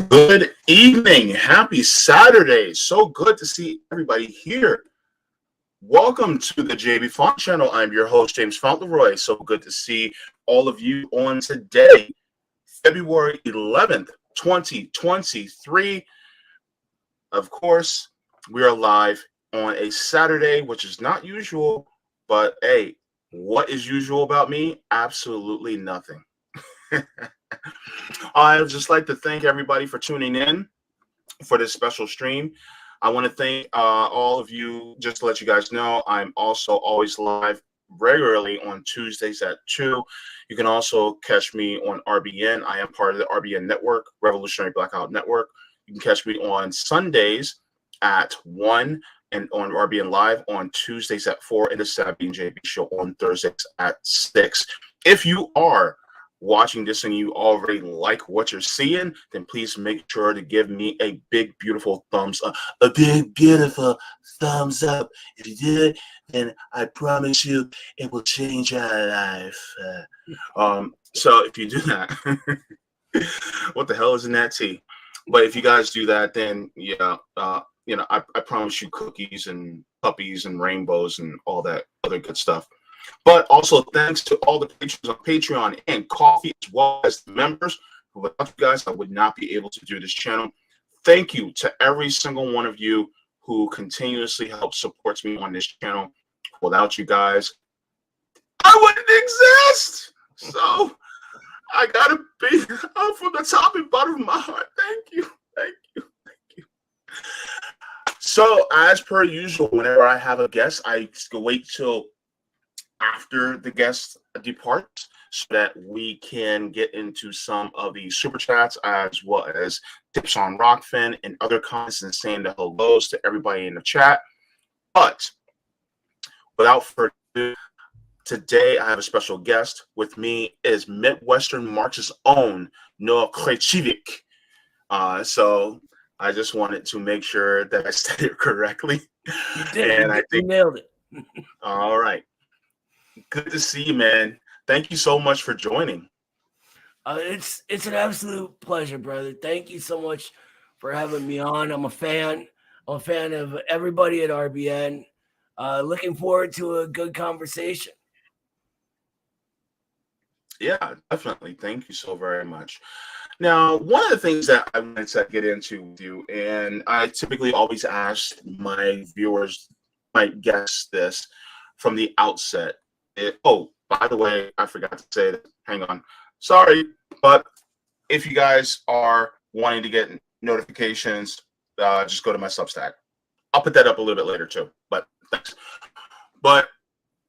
Good evening. Happy Saturday. So good to see everybody here. Welcome to the Jaybefaunt channel. I'm your host, James Fauntleroy. So good to see all of you on today, February 11th, 2023. Of course, we are live on a Saturday, which is not usual, but hey, what is usual about me? Absolutely nothing. I'd just like to thank everybody for tuning in for this special stream. I want to thank all of you. Just to let you guys know, I'm also always live regularly on Tuesdays at 2. You can also catch me on RBN. I am part of the RBN network, Revolutionary Blackout Network. You can catch me on Sundays at 1 and on RBN Live on Tuesdays at 4 and the Sabby and JB show on Thursdays at 6. If you are watching this and you already like what you're seeing, then please make sure to give me a big beautiful thumbs up. A big beautiful thumbs up. If you do it, then I promise you it will change your life. So if you do that, what the hell is in that tea? But if you guys do that, then yeah, I promise you cookies and puppies and rainbows and all that other good stuff. But also thanks to all the patrons on Patreon and Coffee, as well as the members. Without you guys, I would not be able to do this channel. Thank you to every single one of you who continuously helps supports me on this channel. Without you guys, I wouldn't exist. So I gotta be from the top and bottom of my heart. Thank you, thank you, thank you. So as per usual, whenever I have a guest, I wait till after the guest departs so that we can get into some of the super chats as well as tips on Rockfin and other comments and saying the hellos to everybody in the chat. But without further ado, today I have a special guest. With me is Midwestern Marx's own Noah Khrachvik. So I just wanted to make sure that I said it correctly. You did. And I think you nailed it. All right. Good to see you, man. Thank you so much for joining. It's an absolute pleasure, brother. Thank you so much for having me on. I'm a fan. I'm a fan of everybody at RBN. Looking forward to a good conversation. Yeah, definitely. Thank you so very much. Now, one of the things that I wanted to get into with you, and I typically always ask my viewers, my guests, this from the outset. Oh, by the way, I forgot to say that. Hang on. Sorry, but if you guys are wanting to get notifications, just go to my Substack. I'll put that up a little bit later too, but thanks. But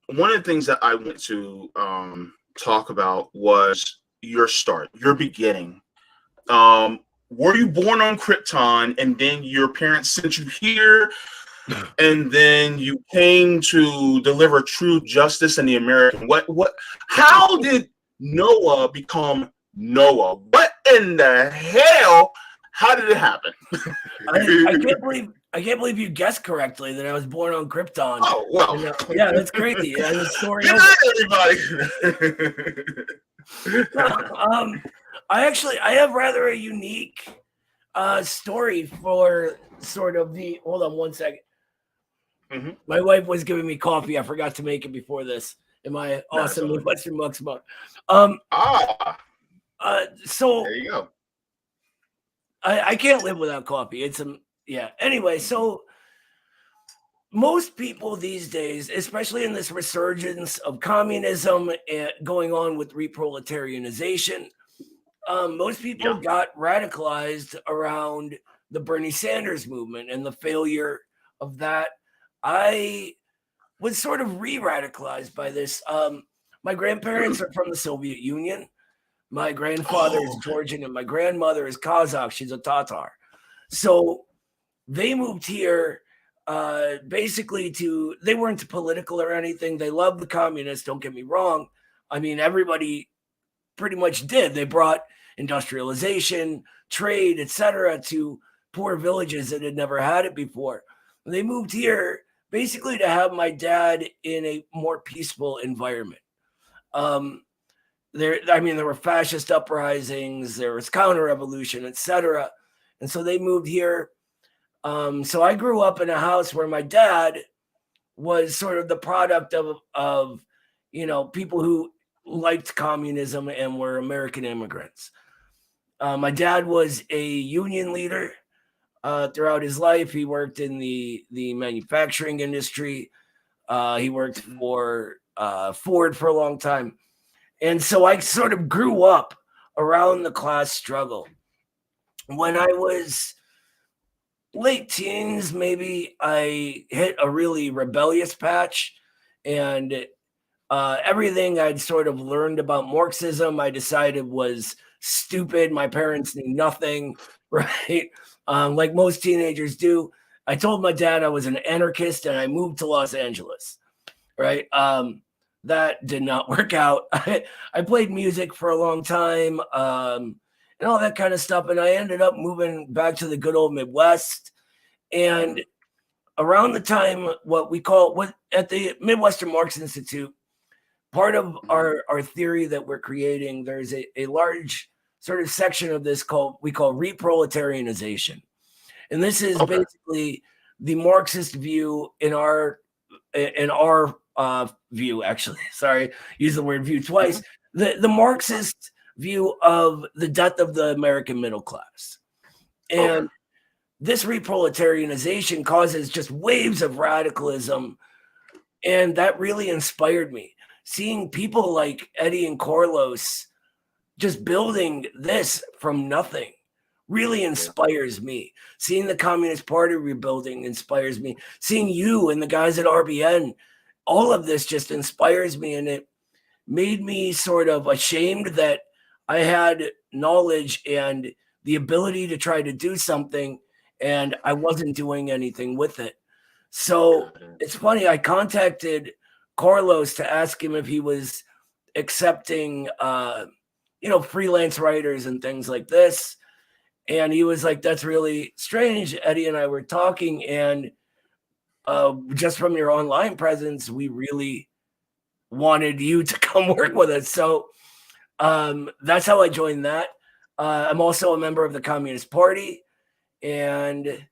one of the things that I want to talk about was your start, your beginning. Were you born on Krypton and then your parents sent you here? And then you came to deliver true justice in the American. How did Noah become Noah? What in the hell? How did it happen? I can't believe you guessed correctly that I was born on Krypton. Oh well, yeah, that's crazy. Yeah, the story. Everybody. I have rather a unique story for sort of the. Hold on one second. Mm-hmm. My wife was giving me coffee. I forgot to make it before this in my awesome Western Mux mug. So there you go. I can't live without coffee. Yeah. Anyway, so most people these days, especially in this resurgence of communism and going on with reproletarianization, most people got radicalized around the Bernie Sanders movement and the failure of that. I was sort of re-radicalized by this. My grandparents are from the Soviet Union. My grandfather is Georgian and my grandmother is Kazakh. She's a Tatar. So they moved here basically they weren't political or anything. They loved the communists, don't get me wrong. I mean, everybody pretty much did. They brought industrialization, trade, etc., to poor villages that had never had it before. They moved here basically to have my dad in a more peaceful environment. There were fascist uprisings, there was counter-revolution, etc. And so they moved here. So I grew up in a house where my dad was sort of the product of people who liked communism and were American immigrants. My dad was a union leader throughout his life. He worked in the manufacturing industry. He worked for Ford for a long time. And so I sort of grew up around the class struggle. When I was late teens, maybe, I hit a really rebellious patch, and everything I'd sort of learned about Marxism, I decided was stupid. My parents knew nothing, right? Like most teenagers do. I told my dad I was an anarchist and I moved to Los Angeles, right? That did not work out. I played music for a long time and all that kind of stuff. And I ended up moving back to the good old Midwest. And around the time, at the Midwestern Marx Institute, part of our theory that we're creating, there's a large sort of section of this we call reproletarianization. And this is basically the Marxist view in our view, actually. Sorry, use the word view twice. The Marxist view of the death of the American middle class. And this reproletarianization causes just waves of radicalism. And that really inspired me. Seeing people like Eddie and Carlos just building this from nothing really inspires me. Seeing the Communist Party rebuilding inspires me. Seeing you and the guys at RBN, all of this just inspires me. And it made me sort of ashamed that I had knowledge and the ability to try to do something, and I wasn't doing anything with it. So it's funny, I contacted Carlos to ask him if he was accepting, freelance writers and things like this. And he was like, that's really strange. Eddie and I were talking, and just from your online presence, we really wanted you to come work with us. So that's how I joined that. I'm also a member of the Communist Party. And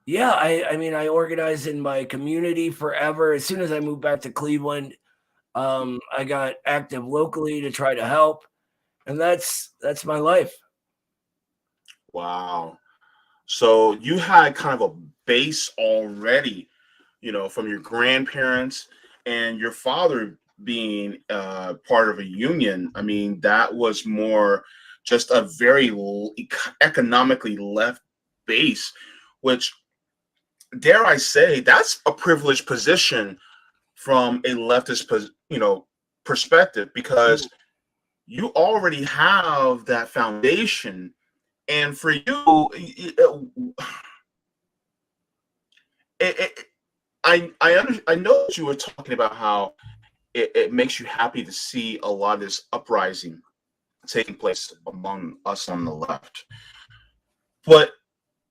yeah, I organized in my community forever. As soon as I moved back to Cleveland, I got active locally to try to help. And that's my life. Wow. So you had kind of a base already, from your grandparents and your father being part of a union. I mean, that was more just a very economically left base, which, dare I say, that's a privileged position from a leftist, perspective, because you already have that foundation. And for you, I know that you were talking about how it makes you happy to see a lot of this uprising taking place among us on the left. But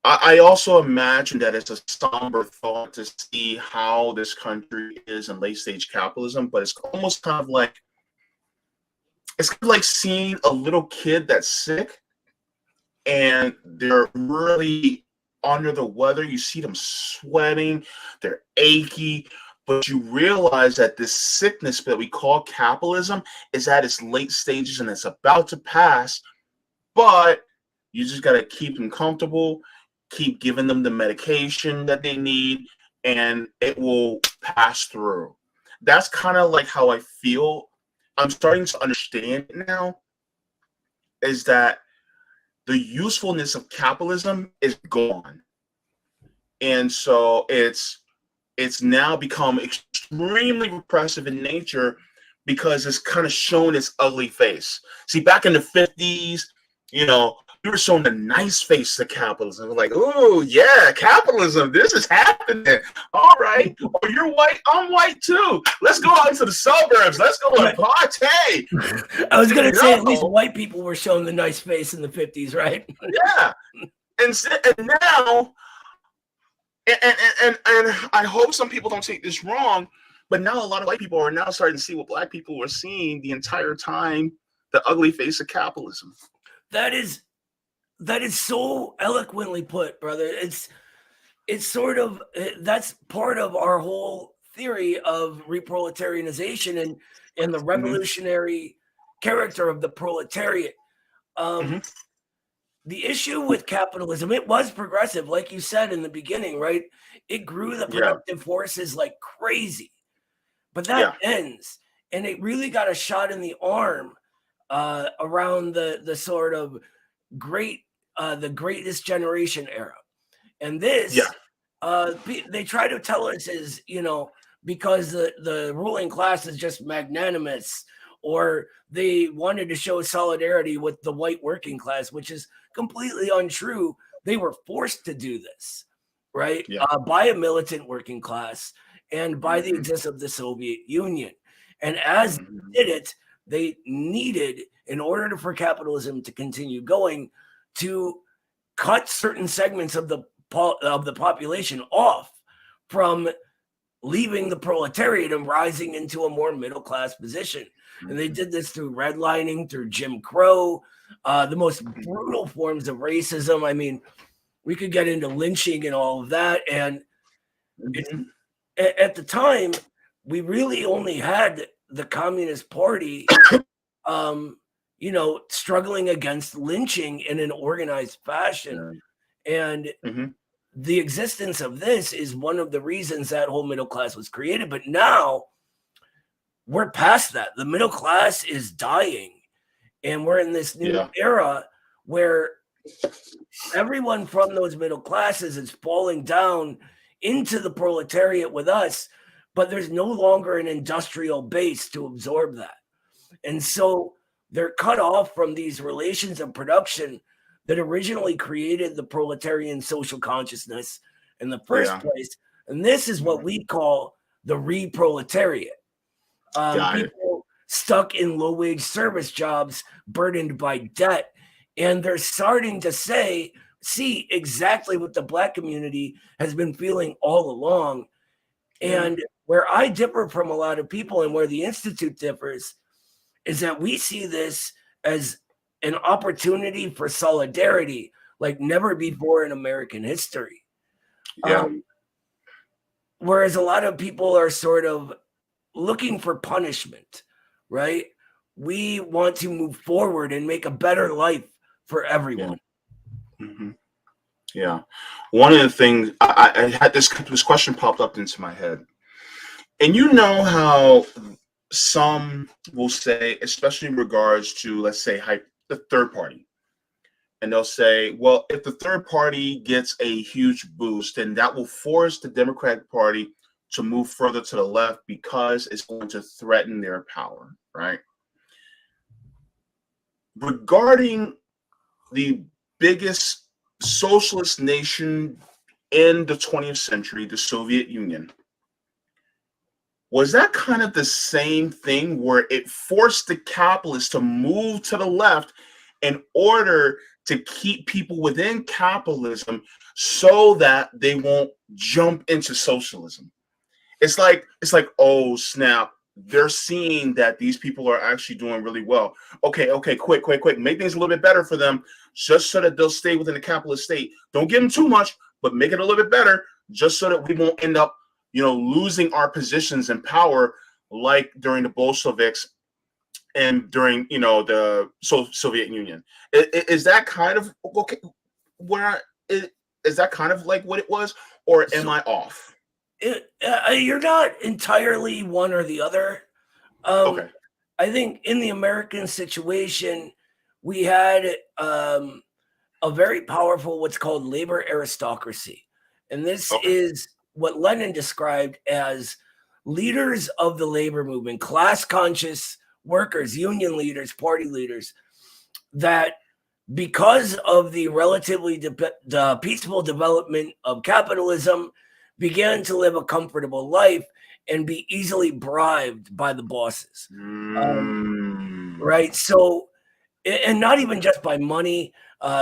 I also imagine that it's a somber thought to see how this country is in late stage capitalism, but it's almost kind of like seeing a little kid that's sick and they're really under the weather. You see them sweating, they're achy, but you realize that this sickness that we call capitalism is at its late stages and it's about to pass, but you just got to keep them comfortable, keep giving them the medication that they need, and it will pass through. That's kind of like how I feel. I'm starting to understand it now, is that the usefulness of capitalism is gone. And so it's it's now become extremely repressive in nature because it's kind of shown its ugly face. See, back in the 50s, you know, we were showing a nice face to capitalism. We're like, oh, yeah, capitalism, this is happening. All right. Oh, you're white. I'm white too. Let's go out into the suburbs. Let's go and party. I was going to say, at least white people were showing the nice face in the 50s, right? Yeah. And now, and I hope some people don't take this wrong, but now a lot of white people are now starting to see what black people were seeing the entire time, the ugly face of capitalism. That is so eloquently put, brother. It's sort of, that's part of our whole theory of reproletarianization and the revolutionary character of the proletariat. The issue with capitalism, it was progressive, like you said in the beginning, right? It grew the productive forces like crazy, but that ends, and it really got a shot in the arm around the sort of the greatest generation era. And this, they try to tell us is, you know, because the ruling class is just magnanimous, or they wanted to show solidarity with the white working class, which is completely untrue. They were forced to do this, right? By a militant working class and by the existence of the Soviet Union. And as they did it, they needed, in order for capitalism to continue going, to cut certain segments of the population off from leaving the proletariat and rising into a more middle class position. And they did this through redlining, through Jim Crow, the most brutal forms of racism. I mean, we could get into lynching and all of that. And at the time, we really only had the Communist Party, you know, struggling against lynching in an organized fashion. And the existence of this is one of the reasons that whole middle class was created. But now we're past that. The middle class is dying. And we're in this new era where everyone from those middle classes is falling down into the proletariat with us, but there's no longer an industrial base to absorb that. And so they're cut off from these relations of production that originally created the proletarian social consciousness in the first place. And this is what we call the re-proletariat. People stuck in low-wage service jobs, burdened by debt. And they're starting to see exactly what the Black community has been feeling all along. And where I differ from a lot of people and where the Institute differs is that we see this as an opportunity for solidarity like never before in American history. Whereas a lot of people are sort of looking for punishment, right? We want to move forward and make a better life for everyone. One of the things I had this question popped up into my head. And you know how some will say, especially in regards to, let's say, the third party, and they'll say, well, if the third party gets a huge boost, then that will force the Democratic Party to move further to the left because it's going to threaten their power, right? Regarding the biggest socialist nation in the 20th century, the Soviet Union, was that kind of the same thing where it forced the capitalists to move to the left in order to keep people within capitalism so that they won't jump into socialism? It's like, oh snap, they're seeing that these people are actually doing really well. Okay, quick, make things a little bit better for them, just so that they'll stay within the capitalist state. Don't give them too much, but make it a little bit better, just so that we won't end up, losing our positions in power like during the Bolsheviks and during, the Soviet Union. Is that kind of okay? Is that kind of like what it was, or am I off? You're not entirely one or the other. I think in the American situation, we had a very powerful what's called labor aristocracy. And this is what Lenin described as leaders of the labor movement, class conscious workers, union leaders, party leaders, that because of the relatively the peaceful development of capitalism, began to live a comfortable life and be easily bribed by the bosses. Right? So, and not even just by money,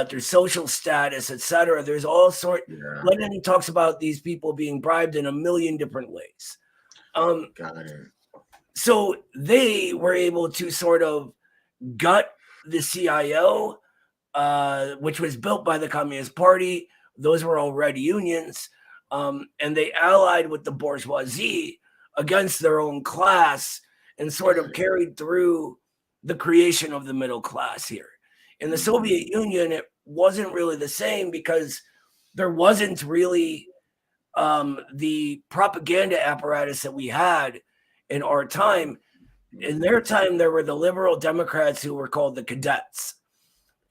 through social status, etc. There's all sorts. Yeah. Lenin talks about these people being bribed in a million different ways. Got it. So they were able to sort of gut the CIO, which was built by the Communist Party. Those were all red unions. And they allied with the bourgeoisie against their own class and sort of carried through the creation of the middle class here. In the Soviet Union, it wasn't really the same because there wasn't really the propaganda apparatus that we had in our time. In their time, there were the liberal Democrats who were called the cadets,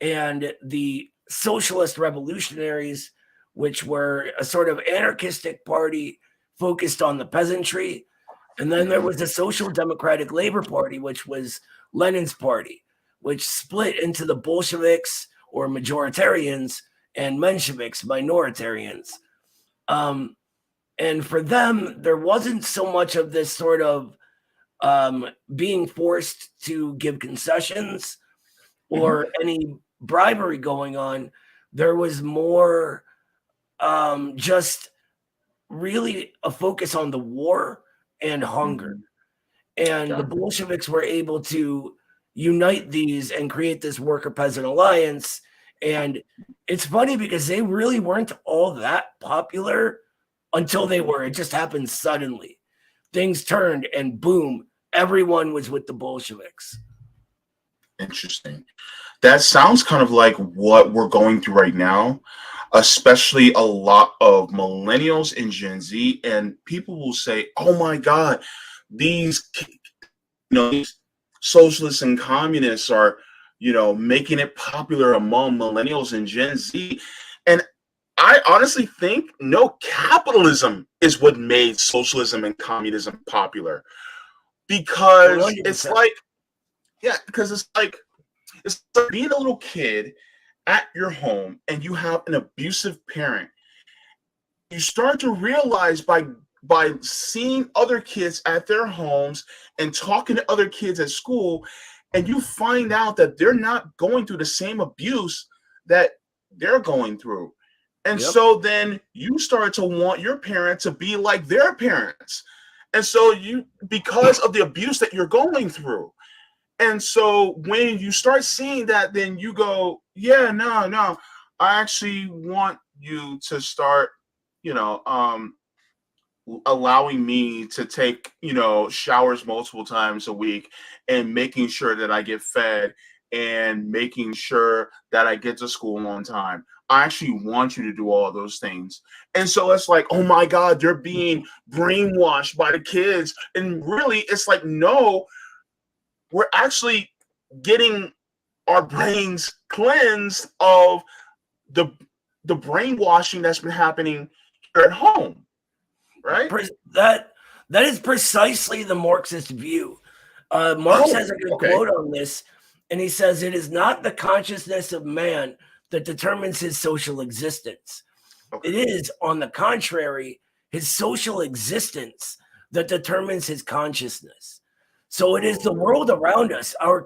and the socialist revolutionaries, which were a sort of anarchistic party focused on the peasantry. And then there was the Social Democratic Labor Party, which was Lenin's party, which split into the Bolsheviks, or majoritarians, and Mensheviks, minoritarians. And for them, there wasn't so much of this sort of being forced to give concessions or any bribery going on. There was more just really a focus on the war and hunger. And the Bolsheviks were able to unite these and create this worker-peasant alliance. And it's funny because they really weren't all that popular until they were. It just happened suddenly. Things turned and boom, everyone was with the Bolsheviks. Interesting. That sounds kind of like what we're going through right now, especially a lot of millennials and Gen Z. And people will say, oh my God, these, these socialists and communists are, making it popular among millennials and Gen Z. And I honestly think capitalism is what made socialism and communism popular, because 100%. it's like being a little kid at your home and you have an abusive parent. You start to realize by seeing other kids at their homes and talking to other kids at school, and you find out that they're not going through the same abuse that they're going through. And so then you start to want your parent to be like their parents. And so because of the abuse that you're going through. And so when you start seeing that, then you go, yeah, no, I actually want you to start, allowing me to take, showers multiple times a week and making sure that I get fed and making sure that I get to school on time. I actually want you to do all those things. And so it's like, oh my God, they're being brainwashed by the kids. And really, it's like, no, we're actually getting our brains cleansed of the brainwashing that's been happening here at home, right? That is precisely the Marxist view. Marx has a good quote on this, and he says, "It is not the consciousness of man that determines his social existence. It is, on the contrary, his social existence that determines his consciousness." So it is the world around us, our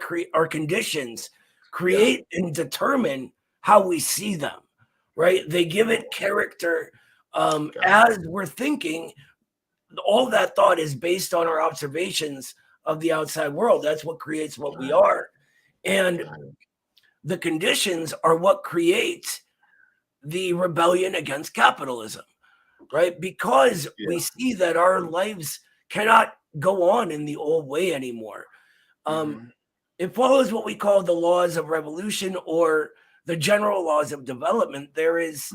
conditions create and determine how we see them, right? They give it character as we're thinking. All that thought is based on our observations of the outside world. That's what creates what we are. And the conditions are what create the rebellion against capitalism, right? Because we see that our lives cannot go on in the old way anymore. It follows what we call the laws of revolution, or the general laws of development. There is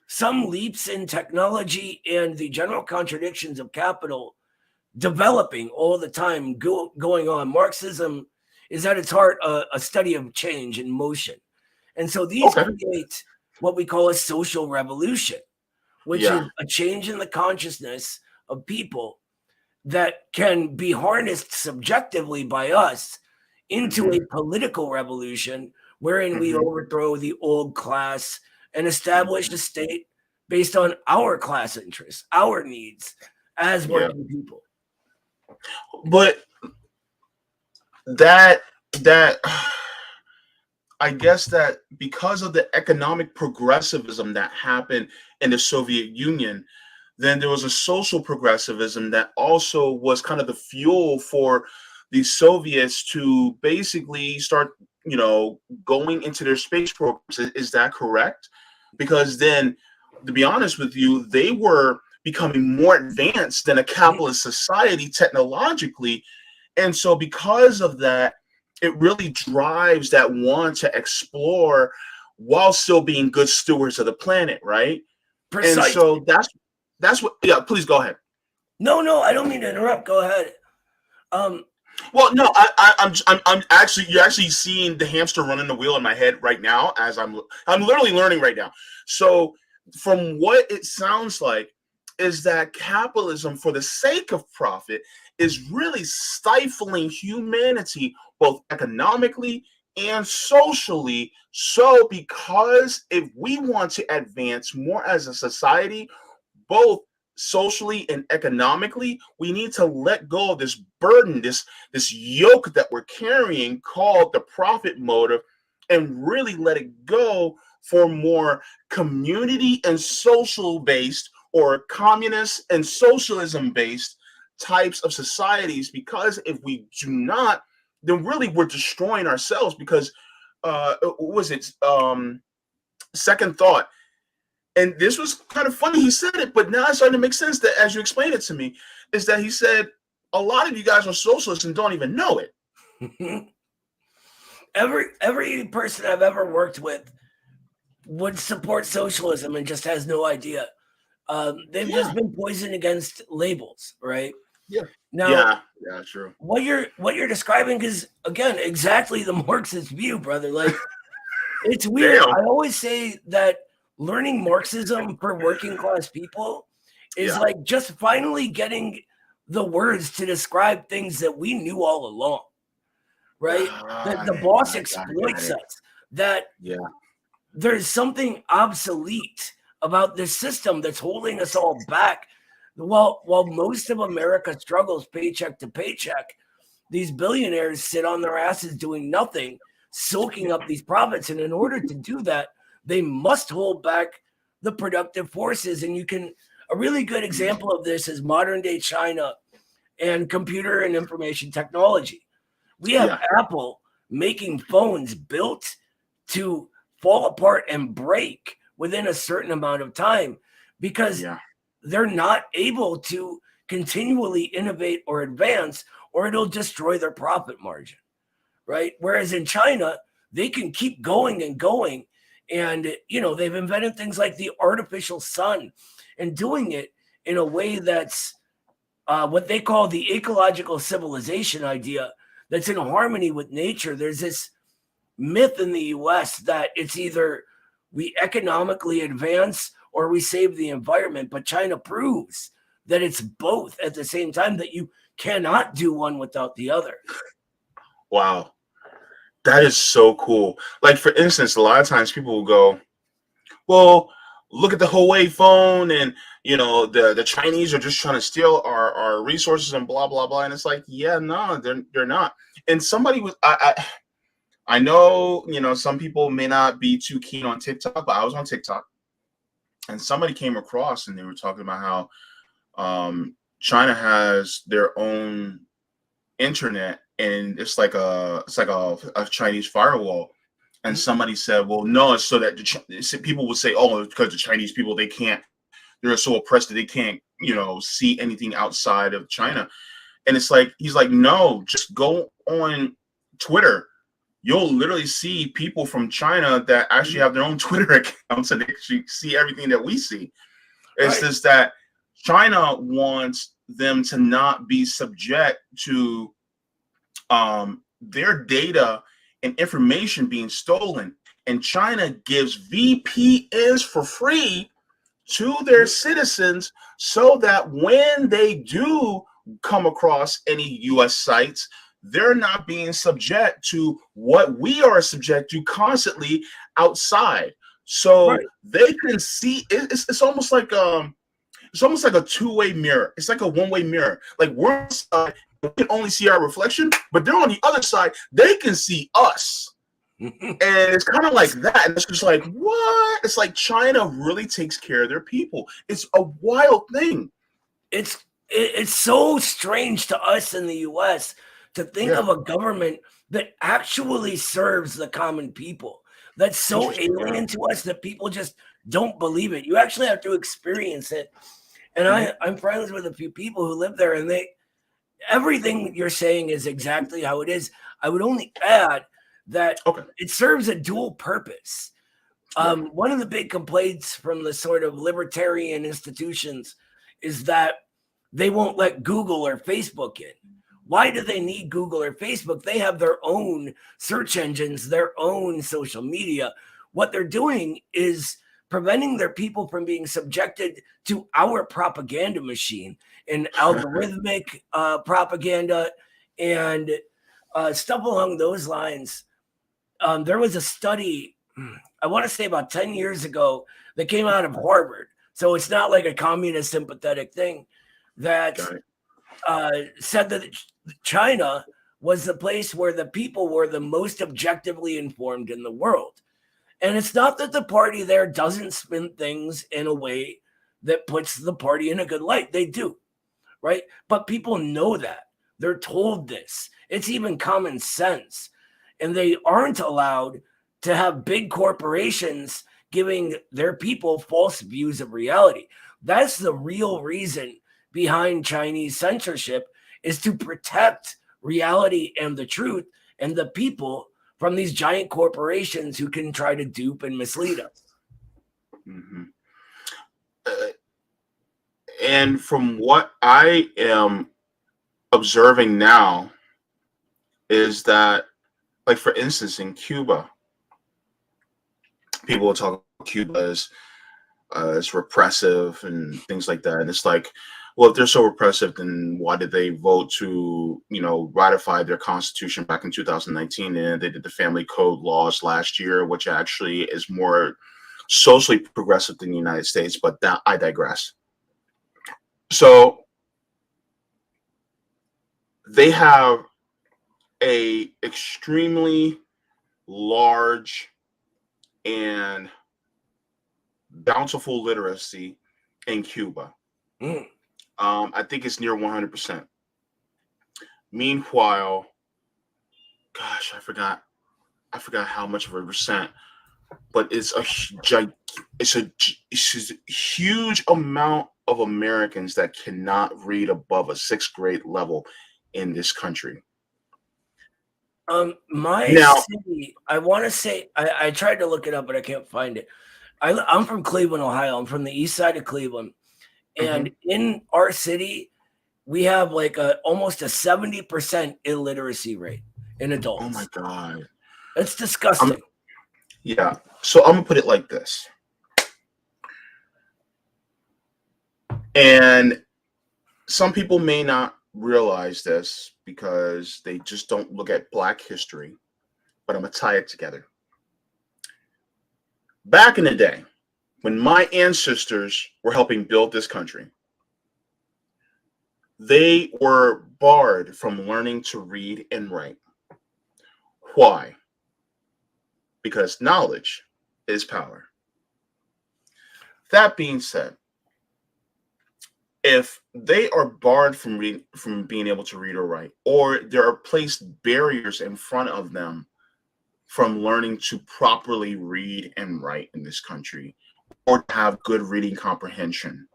some leaps in technology and the general contradictions of capital developing all the time, going on. Marxism is at its heart a study of change and motion. And so these create what we call a social revolution, which is a change in the consciousness of people that can be harnessed subjectively by us into a political revolution wherein we overthrow the old class and establish a state based on our class interests, our needs as working people. But that I guess that because of the economic progressivism that happened in the Soviet Union, then there was a social progressivism that also was kind of the fuel for the Soviets to basically start, going into their space programs. Is that correct? Because then, to be honest with you, they were becoming more advanced than a capitalist society technologically. And so because of that, it really drives that want to explore while still being good stewards of the planet, right? Precisely. And so that's what. Yeah, please go ahead. No, I don't mean to interrupt. Go ahead. Well, no, I'm actually, you're actually seeing the hamster running the wheel in my head right now as I'm literally learning right now. So from what it sounds like is that capitalism, for the sake of profit, is really stifling humanity both economically and socially. So because if we want to advance more as a society, both socially and economically, we need to let go of this burden, this yoke that we're carrying called the profit motive, and really let it go for more community and social based, or communist and socialism based types of societies. Because if we do not, then really we're destroying ourselves. Because second thought, and this was kind of funny, he said it, but now it's starting to make sense that as you explain it to me, is that he said a lot of you guys are socialists and don't even know it. Every person I've ever worked with would support socialism and just has no idea. They've just been poisoned against labels, right? Yeah. Now, yeah, true. What you're describing is, again, exactly the Marxist view, brother. Like, it's weird. I always say that learning Marxism for working class people is like just finally getting the words to describe things that we knew all along, right? The boss exploits us. That there's something obsolete about this system that's holding us all back. While most of America struggles paycheck to paycheck, these billionaires sit on their asses doing nothing, soaking up these profits. And in order to do that, they must hold back the productive forces. And a really good example of this is modern day China and computer and information technology. We have Apple making phones built to fall apart and break within a certain amount of time because they're not able to continually innovate or advance, or it'll destroy their profit margin, right? Whereas in China, they can keep going and going. And, they've invented things like the artificial sun and doing it in a way that's what they call the ecological civilization idea that's in harmony with nature. There's this myth in the US that it's either we economically advance or we save the environment. But China proves that it's both at the same time, that you cannot do one without the other. Wow. That is so cool. Like, for instance, a lot of times people will go, well, look at the Huawei phone, and the Chinese are just trying to steal our resources and blah blah blah. And it's like, no, they're not. And somebody was I know, some people may not be too keen on TikTok, but I was on TikTok, and somebody came across and they were talking about how China has their own internet, and it's like a Chinese firewall. And somebody said, well, no, it's so that people would say, oh, because the Chinese people, they're so oppressed that they can't, see anything outside of China. And it's like, he's like, no, just go on Twitter. You'll literally see people from China that actually have their own Twitter accounts, and they actually see everything that we see. It's just that China wants them to not be subject to their data and information being stolen. And China gives VPNs for free to their citizens so that when they do come across any U.S. sites, they're not being subject to what we are subject to constantly outside. So Right. they can see it's almost like a two-way mirror. It's like a one-way mirror. Like we're inside, we can only see our reflection, but they're on the other side. They can see us. And it's kind of like that. And it's just like, what? It's like China really takes care of their people. It's a wild thing. It's so strange to us in the US to think Yeah. of a government that actually serves the common people. That's so alien to us that people just don't believe it. You actually have to experience it. And I'm friends with a few people who live there, and everything you're saying is exactly how it is. I would only add that Okay. it serves a dual purpose. One of the big complaints from the sort of libertarian institutions is that they won't let Google or Facebook in. Why do they need Google or Facebook? They have their own search engines, their own social media. What they're doing is preventing their people from being subjected to our propaganda machine and algorithmic propaganda and stuff along those lines. There was a study, I want to say about 10 years ago, that came out of Harvard. So it's not like a communist sympathetic thing, that said that China was the place where the people were the most objectively informed in the world. And it's not that the party there doesn't spin things in a way that puts the party in a good light. They do, right? But people know that. They're told this. It's even common sense. And they aren't allowed to have big corporations giving their people false views of reality. That's the real reason behind Chinese censorship, is to protect reality and the truth and the people from these giant corporations who can try to dupe and mislead us. Mm-hmm. And from what I am observing now is that, like, for instance, in Cuba, people will talk about Cuba as repressive and things like that. And it's like, well, if they're so repressive, then why did they vote to, ratify their constitution back in 2019? And they did the family code laws last year, which actually is more socially progressive than the United States, but that I digress. So they have a extremely large and bountiful literacy in Cuba. I think it's near 100%. Meanwhile, gosh, I forgot how much of a percent, but it's a huge amount of Americans that cannot read above a 6th grade level in this country. City, I want to say, I tried to look it up, but I can't find it. I'm from Cleveland, Ohio. I'm from the east side of Cleveland. And in our city, we have like almost a 70% illiteracy rate in adults. Oh my God. That's disgusting. Yeah. So I'm going to put it like this. And some people may not realize this because they just don't look at Black history, but I'm going to tie it together. Back in the day, when my ancestors were helping build this country, they were barred from learning to read and write. Why? Because knowledge is power. That being said, if they are barred from being able to read or write, or there are placed barriers in front of them from learning to properly read and write in this country, or have good reading comprehension,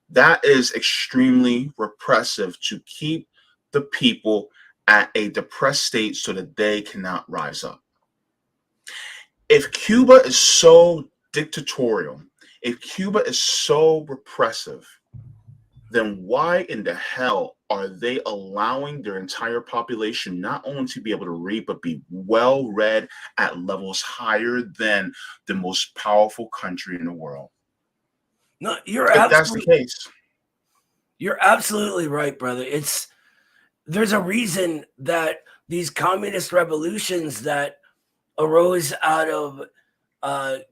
that is extremely repressive to keep the people at a depressed state so that they cannot rise up. If Cuba is so dictatorial, if Cuba is so repressive, then why in the hell are they allowing their entire population not only to be able to read, but be well read at levels higher than the most powerful country in the world? No, if that's the case. You're absolutely right, brother. There's a reason that these communist revolutions that arose out of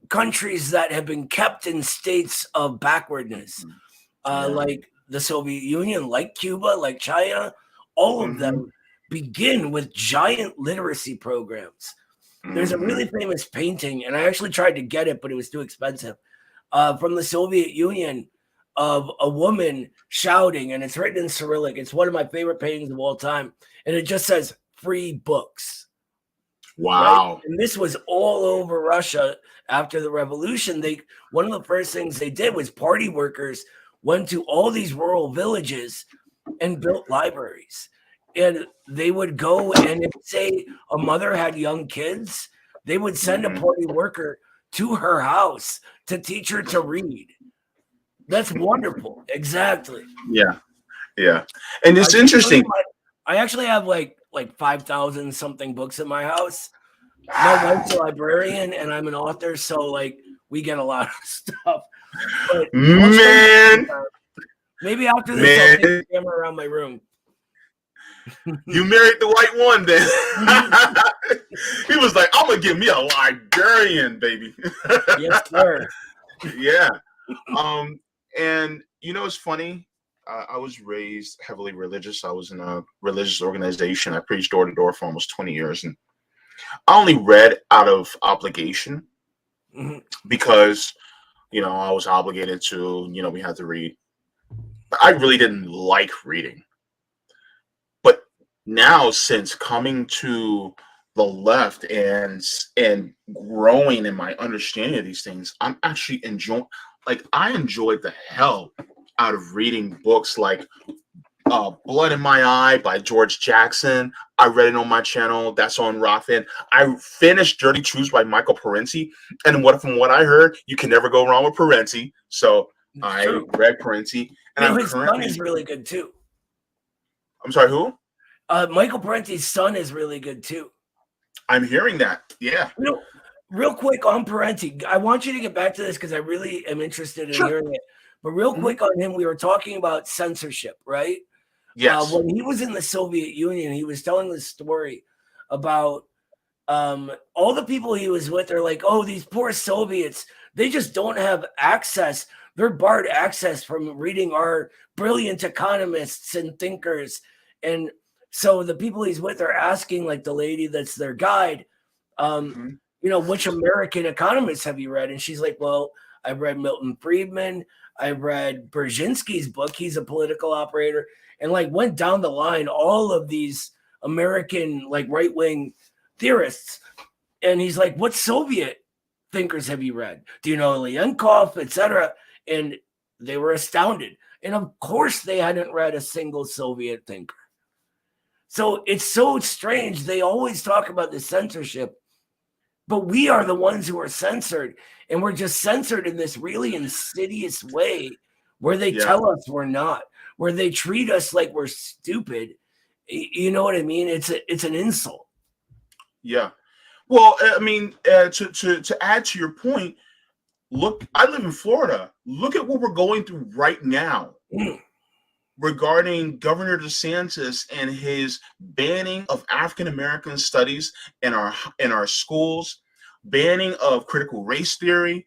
countries that have been kept in states of backwardness, like the Soviet Union, like Cuba, like China, all of them begin with giant literacy programs. There's a really famous painting, and I actually tried to get it, but it was too expensive, from the Soviet Union of a woman shouting, and it's written in Cyrillic. It's one of my favorite paintings of all time, and it just says "free books." Wow. Right? And this was all over Russia after the revolution. One of the first things they did was party workers went to all these rural villages and built libraries. And they would go, and if, say, a mother had young kids, they would send a party worker to her house to teach her to read. That's wonderful. Exactly. Yeah. And it's interesting. I actually have like 5,000 something books in my house. My wife's a librarian and I'm an author, so like we get a lot of stuff. But man, maybe after this I'll take the camera around my room. You married the right one then. He was like, I'm gonna give me a librarian, baby. Yes, sir. Yeah. And you know, it's funny. I was raised heavily religious. I was in a religious organization. I preached door to door for almost 20 years. And I only read out of obligation because, you know, I was obligated to, you know, we had to read. But I really didn't like reading. But now, since coming to the left and growing in my understanding of these things, I'm actually enjoying, like, I enjoyed the hell out of reading books like Blood in My Eye by George Jackson. I read it on my channel. That's on Rockfin. I finished Dirty Truths by Michael Parenti. And from what I heard, you can never go wrong with Parenti. So I read Parenti. And his son is really good too. I'm sorry, who? Michael Parenti's son is really good too. I'm hearing that. Yeah. You know, real quick on Parenti, I want you to get back to this because I really am interested in hearing it. But real quick on him, we were talking about censorship, right? Yes. When he was in the Soviet Union, he was telling this story about all the people he was with are like, oh, these poor Soviets, they just don't have access. They're barred access from reading our brilliant economists and thinkers. And so the people he's with are asking, like the lady that's their guide, you know, which American economists have you read? And she's like, well, I've read Milton Friedman. I've read Brzezinski's book. He's a political operator. And like went down the line, all of these American like right-wing theorists. And he's like, what Soviet thinkers have you read? Do you know Leonkov, etc.? And they were astounded. And of course they hadn't read a single Soviet thinker. So it's so strange. They always talk about the censorship, but we are the ones who are censored. And we're just censored in this really insidious way where they tell us we're not, where they treat us like we're stupid. You know what I mean? It's an insult. Yeah. Well, I mean, to add to your point, look, I live in Florida. Look at what we're going through right now regarding Governor DeSantis and his banning of African American studies in our schools, banning of critical race theory,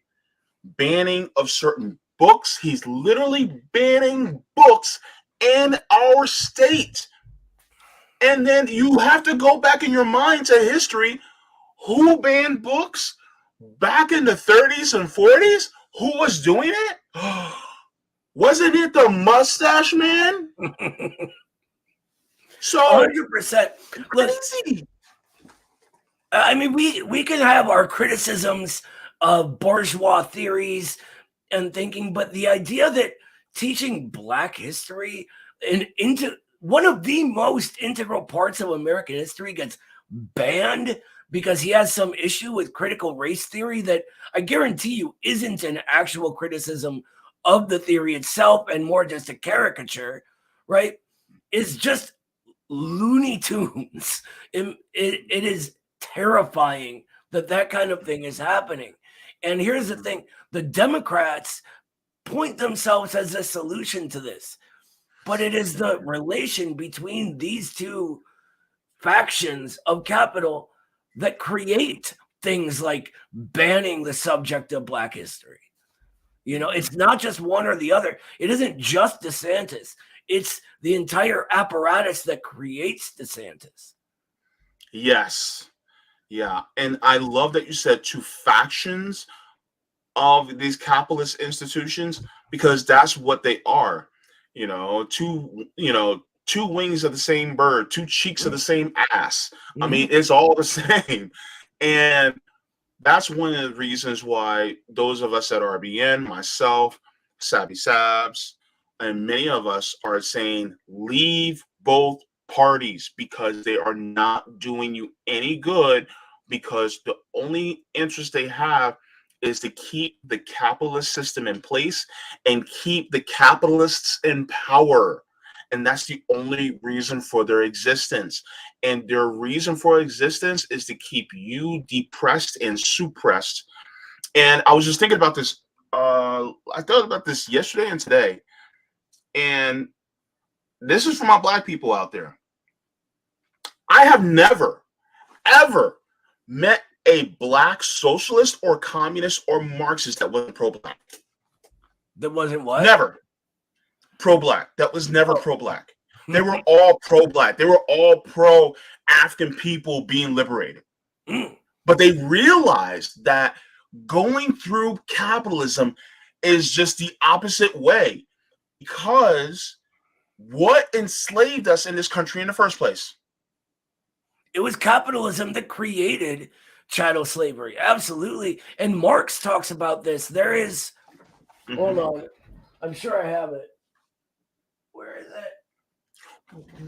banning of certain books. He's literally banning books in our state. And then you have to go back in your mind to history. Who banned books back in the 30s and 40s? Who was doing it? Wasn't it the mustache man? So 100%. Crazy. I mean, we can have our criticisms of bourgeois theories and thinking, but the idea that teaching Black history and into one of the most integral parts of American history gets banned because he has some issue with critical race theory that I guarantee you isn't an actual criticism of the theory itself and more just a caricature, right? Is just Looney Tunes. It is terrifying that kind of thing is happening. And here's the thing, the Democrats point themselves as a solution to this. But it is the relation between these two factions of capital that create things like banning the subject of Black history. It's not just one or the other. It isn't just DeSantis. It's the entire apparatus that creates DeSantis. Yes. Yeah. And I love that you said two factions of these capitalist institutions, because that's what they are. Two wings of the same bird, two cheeks of the same ass. I mean, it's all the same. And that's one of the reasons why those of us at RBN, myself, Savvy Sabs, and many of us are saying leave both parties, because they are not doing you any good, because the only interest they have is to keep the capitalist system in place and keep the capitalists in power. And that's the only reason for their existence. And their reason for existence is to keep you depressed and suppressed. And I was just thinking about this. I thought about this yesterday and today. And this is for my Black people out there. I have never, ever met a Black socialist or communist or Marxist that wasn't pro-Black. That wasn't what? Never. Pro-Black. That was never pro-Black. They were all pro-Black. They were all pro-African people being liberated. But they realized that going through capitalism is just the opposite way, because what enslaved us in this country in the first place? It was capitalism that created chattel slavery. Absolutely. And Marx talks about this. There is, hold on, I'm sure I have it. Where is it?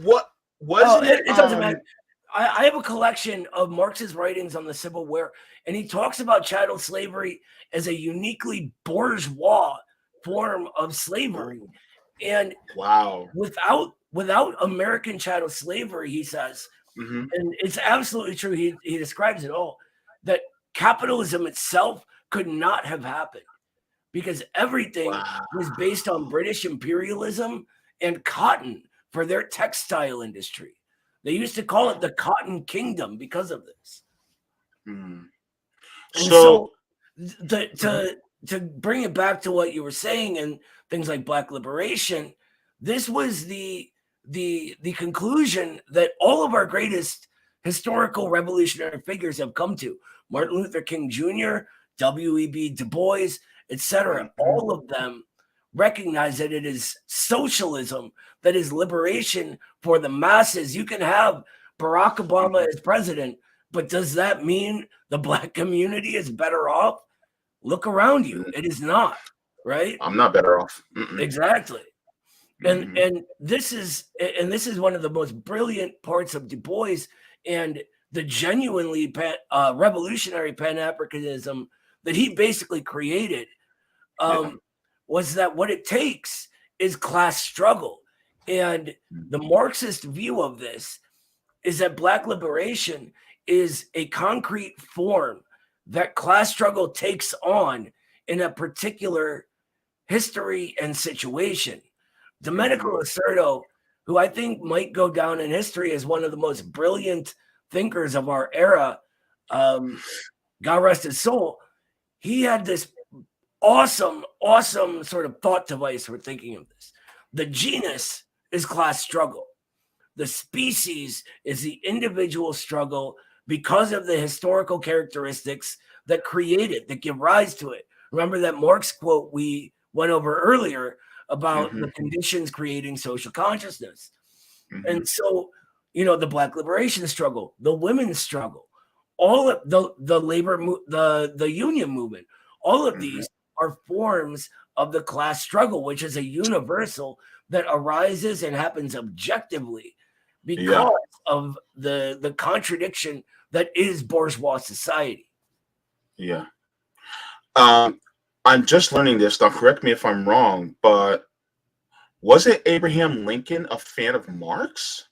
What was it doesn't matter. I have a collection of Marx's writings on the Civil War, and he talks about chattel slavery as a uniquely bourgeois form of slavery. And wow, without American chattel slavery, he says, and it's absolutely true, he describes it all, that capitalism itself could not have happened, because everything was based on British imperialism and cotton for their textile industry. They used to call it the Cotton Kingdom because of this. So to bring it back to what you were saying and things like Black liberation, this was the conclusion that all of our greatest historical revolutionary figures have come to. Martin Luther King Jr., W.E.B. Du Bois, etc. All of them recognize that it is socialism that is liberation for the masses. You can have Barack Obama as president, but does that mean the Black community is better off? Look around you. It is not, right? I'm not better off. Exactly. And this is one of the most brilliant parts of Du Bois and the genuinely revolutionary Pan-Africanism that he basically created. Was that what it takes is class struggle. And the Marxist view of this is that Black liberation is a concrete form that class struggle takes on in a particular history and situation. Domenico Lacerdo, who I think might go down in history as one of the most brilliant thinkers of our era, God rest his soul, he had this awesome sort of thought device for thinking of this. The genus is class struggle. The species is the individual struggle because of the historical characteristics that create it, that give rise to it. Remember that Marx quote we went over earlier about the conditions creating social consciousness. And so, the Black liberation struggle, the women's struggle, all of the labor, the union movement, all of these are forms of the class struggle, which is a universal that arises and happens objectively because of the contradiction that is bourgeois society. Yeah. I'm just learning this stuff. Correct me if I'm wrong, but wasn't Abraham Lincoln a fan of Marx?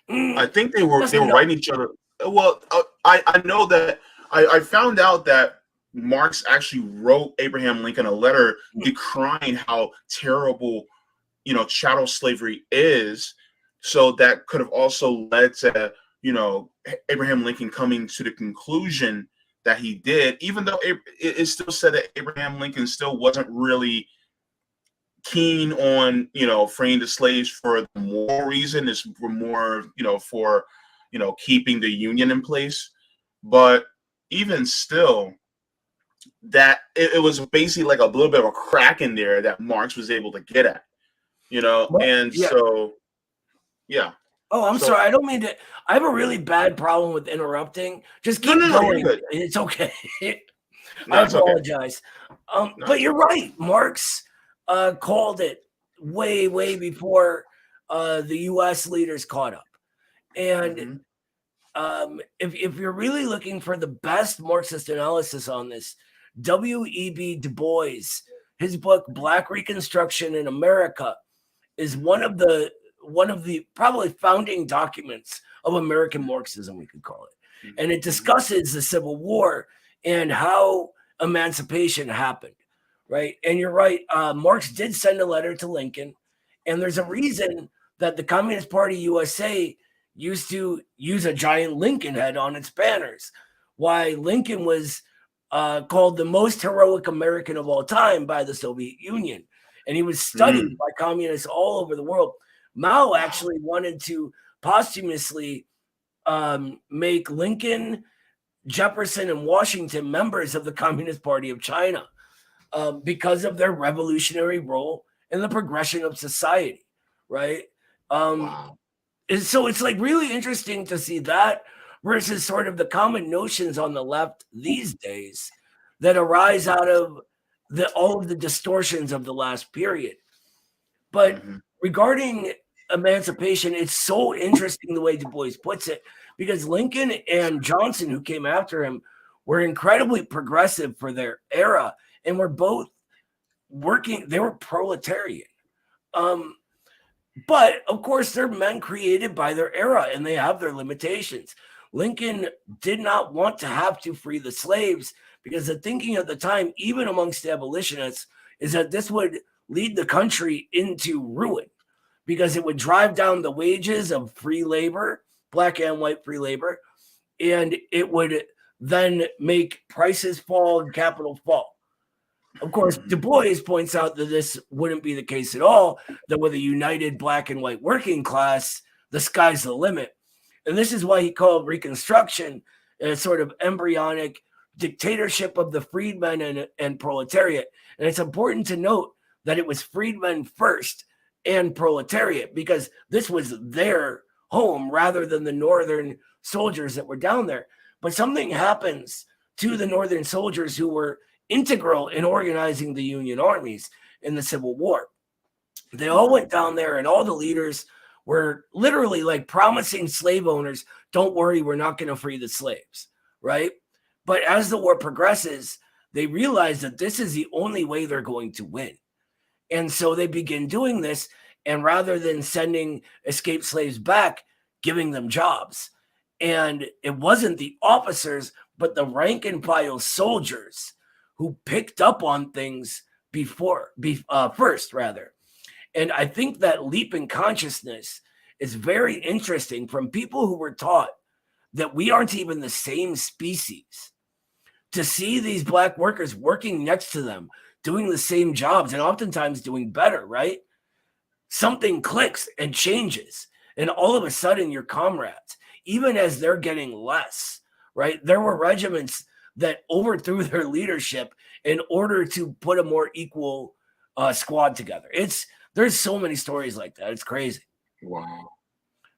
I think they were writing each other. Well, I know that I found out that Marx actually wrote Abraham Lincoln a letter decrying how terrible, chattel slavery is. So that could have also led to, Abraham Lincoln coming to the conclusion that he did, even though it still said that Abraham Lincoln still wasn't really keen on, freeing the slaves for the moral reason. It's more, for, keeping the Union in place. But even still, that it was basically like a little bit of a crack in there that Marx was able to get at, and Yeah. so, yeah. Oh, I'm So sorry. I don't mean to. I have a really bad problem with interrupting. Just keep no, you're going. good. It's okay. I No, it's okay. apologize. No, But it's you're okay. right. Marx called it way, way before the U.S. leaders caught up. And if you're really looking for the best Marxist analysis on this, W.E.B. Du Bois, his book Black Reconstruction in America, is one of the probably founding documents of American Marxism, we could call it. And it discusses the Civil War and how emancipation happened, right? And you're right, Marx did send a letter to Lincoln, and there's a reason that the Communist Party USA used to use a giant Lincoln head on its banners. Why Lincoln was called the most heroic American of all time by the Soviet Union. And he was studied by communists all over the world. Mao actually wanted to posthumously make Lincoln, Jefferson, and Washington members of the Communist Party of China because of their revolutionary role in the progression of society, right? And so it's like really interesting to see that versus sort of the common notions on the left these days that arise out of all of the distortions of the last period. But regarding emancipation, it's so interesting the way Du Bois puts it, because Lincoln and Johnson, who came after him, were incredibly progressive for their era and were both working, they were proletarian. But of course, they're men created by their era and they have their limitations. Lincoln did not want to have to free the slaves because the thinking at the time, even amongst the abolitionists, is that this would lead the country into ruin because it would drive down the wages of free labor, black and white free labor, and it would then make prices fall and capital fall. Of course, Du Bois points out that this wouldn't be the case at all, that with a united black and white working class, the sky's the limit. And this is why he called Reconstruction a sort of embryonic dictatorship of the freedmen and proletariat. And it's important to note that it was freedmen first and proletariat because this was their home rather than the northern soldiers that were down there. But something happens to the northern soldiers who were integral in organizing the Union armies in the Civil War. They all went down there and all the leaders were literally like promising slave owners, don't worry, we're not going to free the slaves, right? But as the war progresses, they realize that this is the only way they're going to win. And so they begin doing this. And rather than sending escaped slaves back, giving them jobs. And it wasn't the officers, but the rank and file soldiers who picked up on things first. And I think that leap in consciousness is very interesting from people who were taught that we aren't even the same species. To see these black workers working next to them, doing the same jobs and oftentimes doing better, right? Something clicks and changes. And all of a sudden, your comrades, even as they're getting less, right? There were regiments that overthrew their leadership in order to put a more equal squad together. There's so many stories like that. It's crazy. Wow.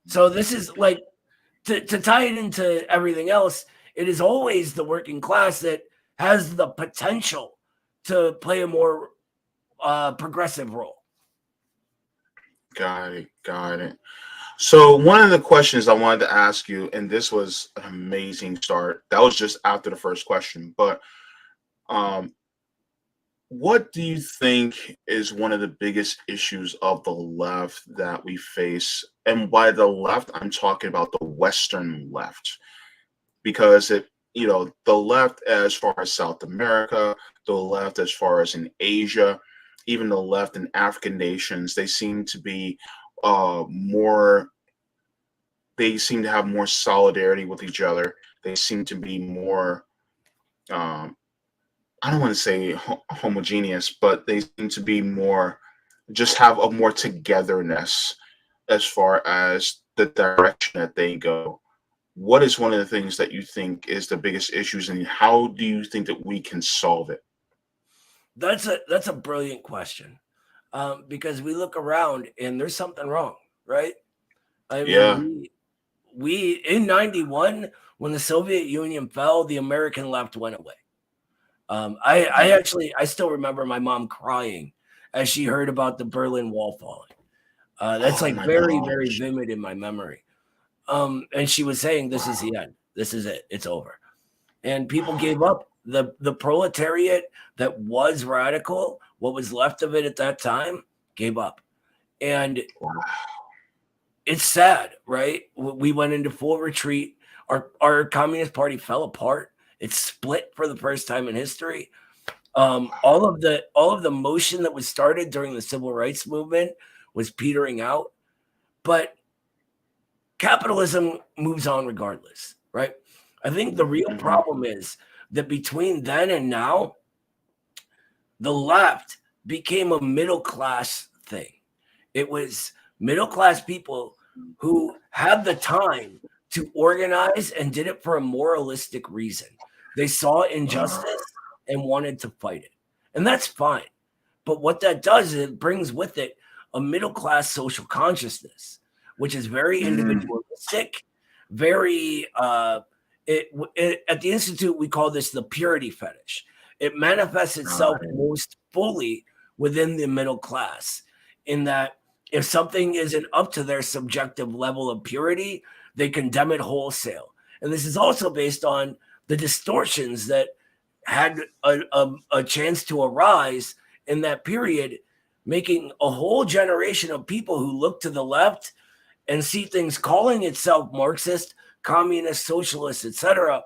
So this is like, to tie it into everything else, it is always the working class that has the potential to play a more progressive role. Got it. So one of the questions I wanted to ask you, and this was an amazing start. That was just after the first question, but what do you think is one of the biggest issues of the left that we face? And by the left, I'm talking about the Western left, because the left as far as South America, the left as far as in Asia, even the left in African nations, they seem to be more. They seem to have more solidarity with each other. They seem to be more. Um, I don't want to say homogeneous, but they seem to be more. Just have a more togetherness as far as the direction that they go. What is one of the things that you think is the biggest issues, and how do you think that we can solve it? That's a brilliant question, because we look around and there's something wrong, right? I mean, Yeah. we in '91 when the Soviet Union fell, the American left went away. I still remember my mom crying as she heard about the Berlin Wall falling. That's Oh like my very, very gosh. vivid in my memory. And she was saying, "This is the end. This is it. It's over." And people gave up. The proletariat that was radical, what was left of it at that time, gave up. And Wow. it's sad, right? We went into full retreat. Our Communist Party fell apart. It split for the first time in history. All of the motion that was started during the civil rights movement was petering out. But capitalism moves on regardless, right? I think the real Mhm. problem is that between then and now, the left became a middle class thing. It was middle class people who had the time to organize and did it for a moralistic reason. They saw injustice and wanted to fight it. And that's fine. But what that does is it brings with it a middle class social consciousness, which is very Mm. individualistic, very at the Institute, we call this the purity fetish. It manifests itself Got it. most fully within the middle class, in that if something isn't up to their subjective level of purity, they condemn it wholesale. And this is also based on the distortions that had a chance to arise in that period, making a whole generation of people who look to the left and see things calling itself Marxist, communist, socialist, etc.,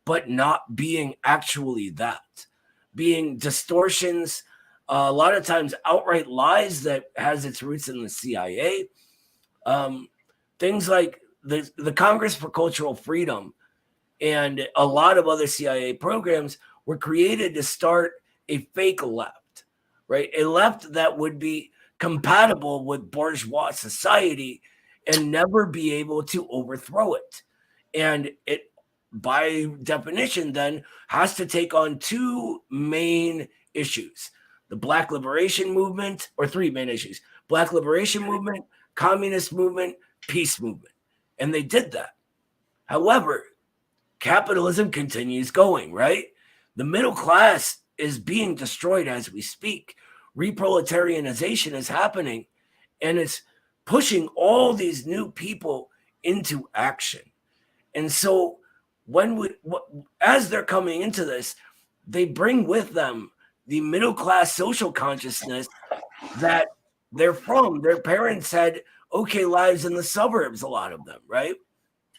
but not being actually that, being distortions, a lot of times outright lies that has its roots in the CIA. Things like the Congress for Cultural Freedom and a lot of other CIA programs were created to start a fake left, right? A left that would be compatible with bourgeois society and never be able to overthrow it. And it, by definition, then has to take on two main issues: the Black Liberation Movement, or three main issues: Black Liberation Movement, Communist Movement, Peace Movement. And they did that. However, capitalism continues going, right? The middle class is being destroyed as we speak. Reproletarianization is happening, and it's pushing all these new people into action. And so as they're coming into this, they bring with them the middle class social consciousness that they're from. Their parents had okay lives in the suburbs, a lot of them, right?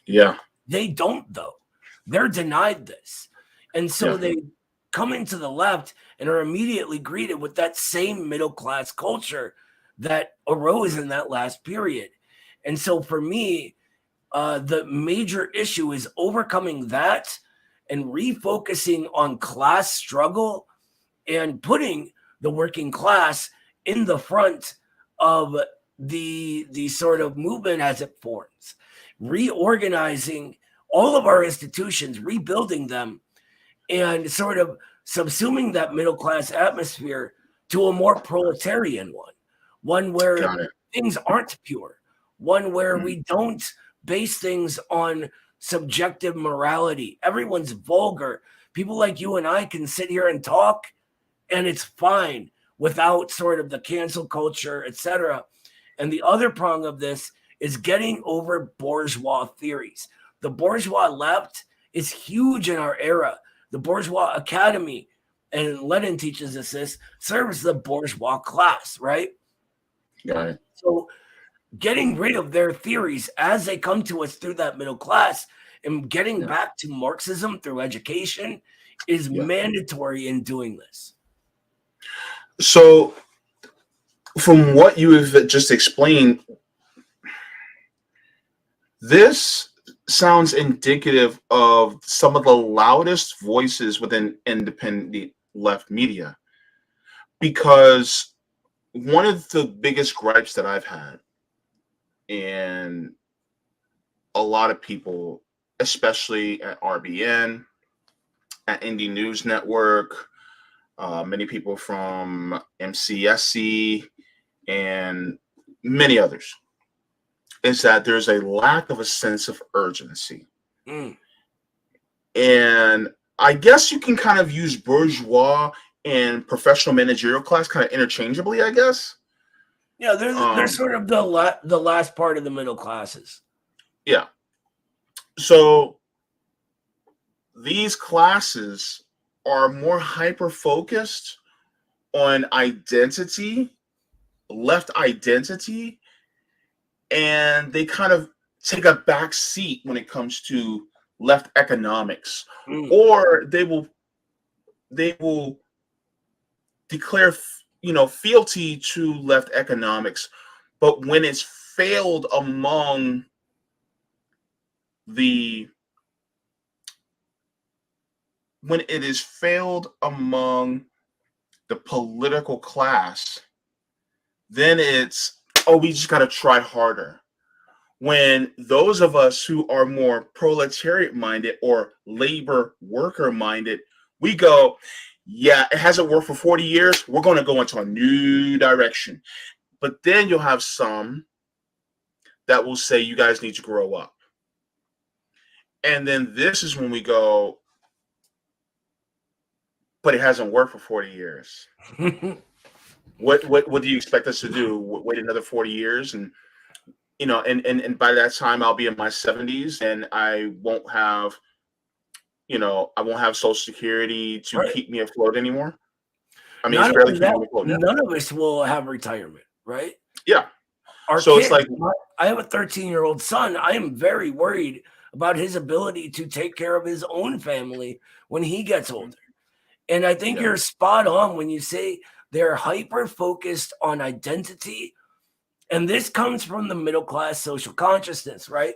Yeah. They don't, though. They're denied this. And so Yeah. they come into the left and are immediately greeted with that same middle class culture that arose in that last period. And so for me, the major issue is overcoming that and refocusing on class struggle and putting the working class in the front of the sort of movement as it forms, reorganizing all of our institutions, rebuilding them, and sort of subsuming that middle class atmosphere to a more proletarian one where Got it. things aren't pure, one where Mm. we don't base things on subjective morality. Everyone's vulgar. People like you and I can sit here and talk, and it's fine without sort of the cancel culture, etc. And the other prong of this is getting over bourgeois theories. The bourgeois left is huge in our era. The bourgeois academy, and Lenin teaches us this, serves the bourgeois class, right? Got it. So getting rid of their theories as they come to us through that middle class And getting back to Marxism through education is mandatory in doing this. So, from what you have just explained, this sounds indicative of some of the loudest voices within independent left media. Because one of the biggest gripes that I've had, and a lot of people, especially at RBN, at Indie News Network, many people from MCSC, and many others, is that there's a lack of a sense of urgency. And I guess you can kind of use bourgeois and professional managerial class kind of interchangeably, I guess. Yeah, they're sort of the last part of the middle classes. Yeah. So these classes are more hyper-focused on identity, left identity, and they kind of take a back seat when it comes to left economics, or they will declare fealty to left economics, but when it's failed among the political class, then it's, oh, we just got to try harder. When those of us who are more proletariat minded or labor worker minded, we go, yeah, it hasn't worked for 40 years. We're going to go into a new direction. But then you'll have some that will say, you guys need to grow up. And then this is when we go, but it hasn't worked for 40 years. What do you expect us to do? Wait another 40 years? And and by that time I'll be in my 70s and I won't have Social Security to keep me afloat anymore. I mean, it's barely keeping me afloat. None of us will have retirement, right? Yeah. So it's like, I have a 13-year-old son. I am very worried about his ability to take care of his own family when he gets older. And I think you're spot on when you say they're hyper-focused on identity. And this comes from the middle class social consciousness, right?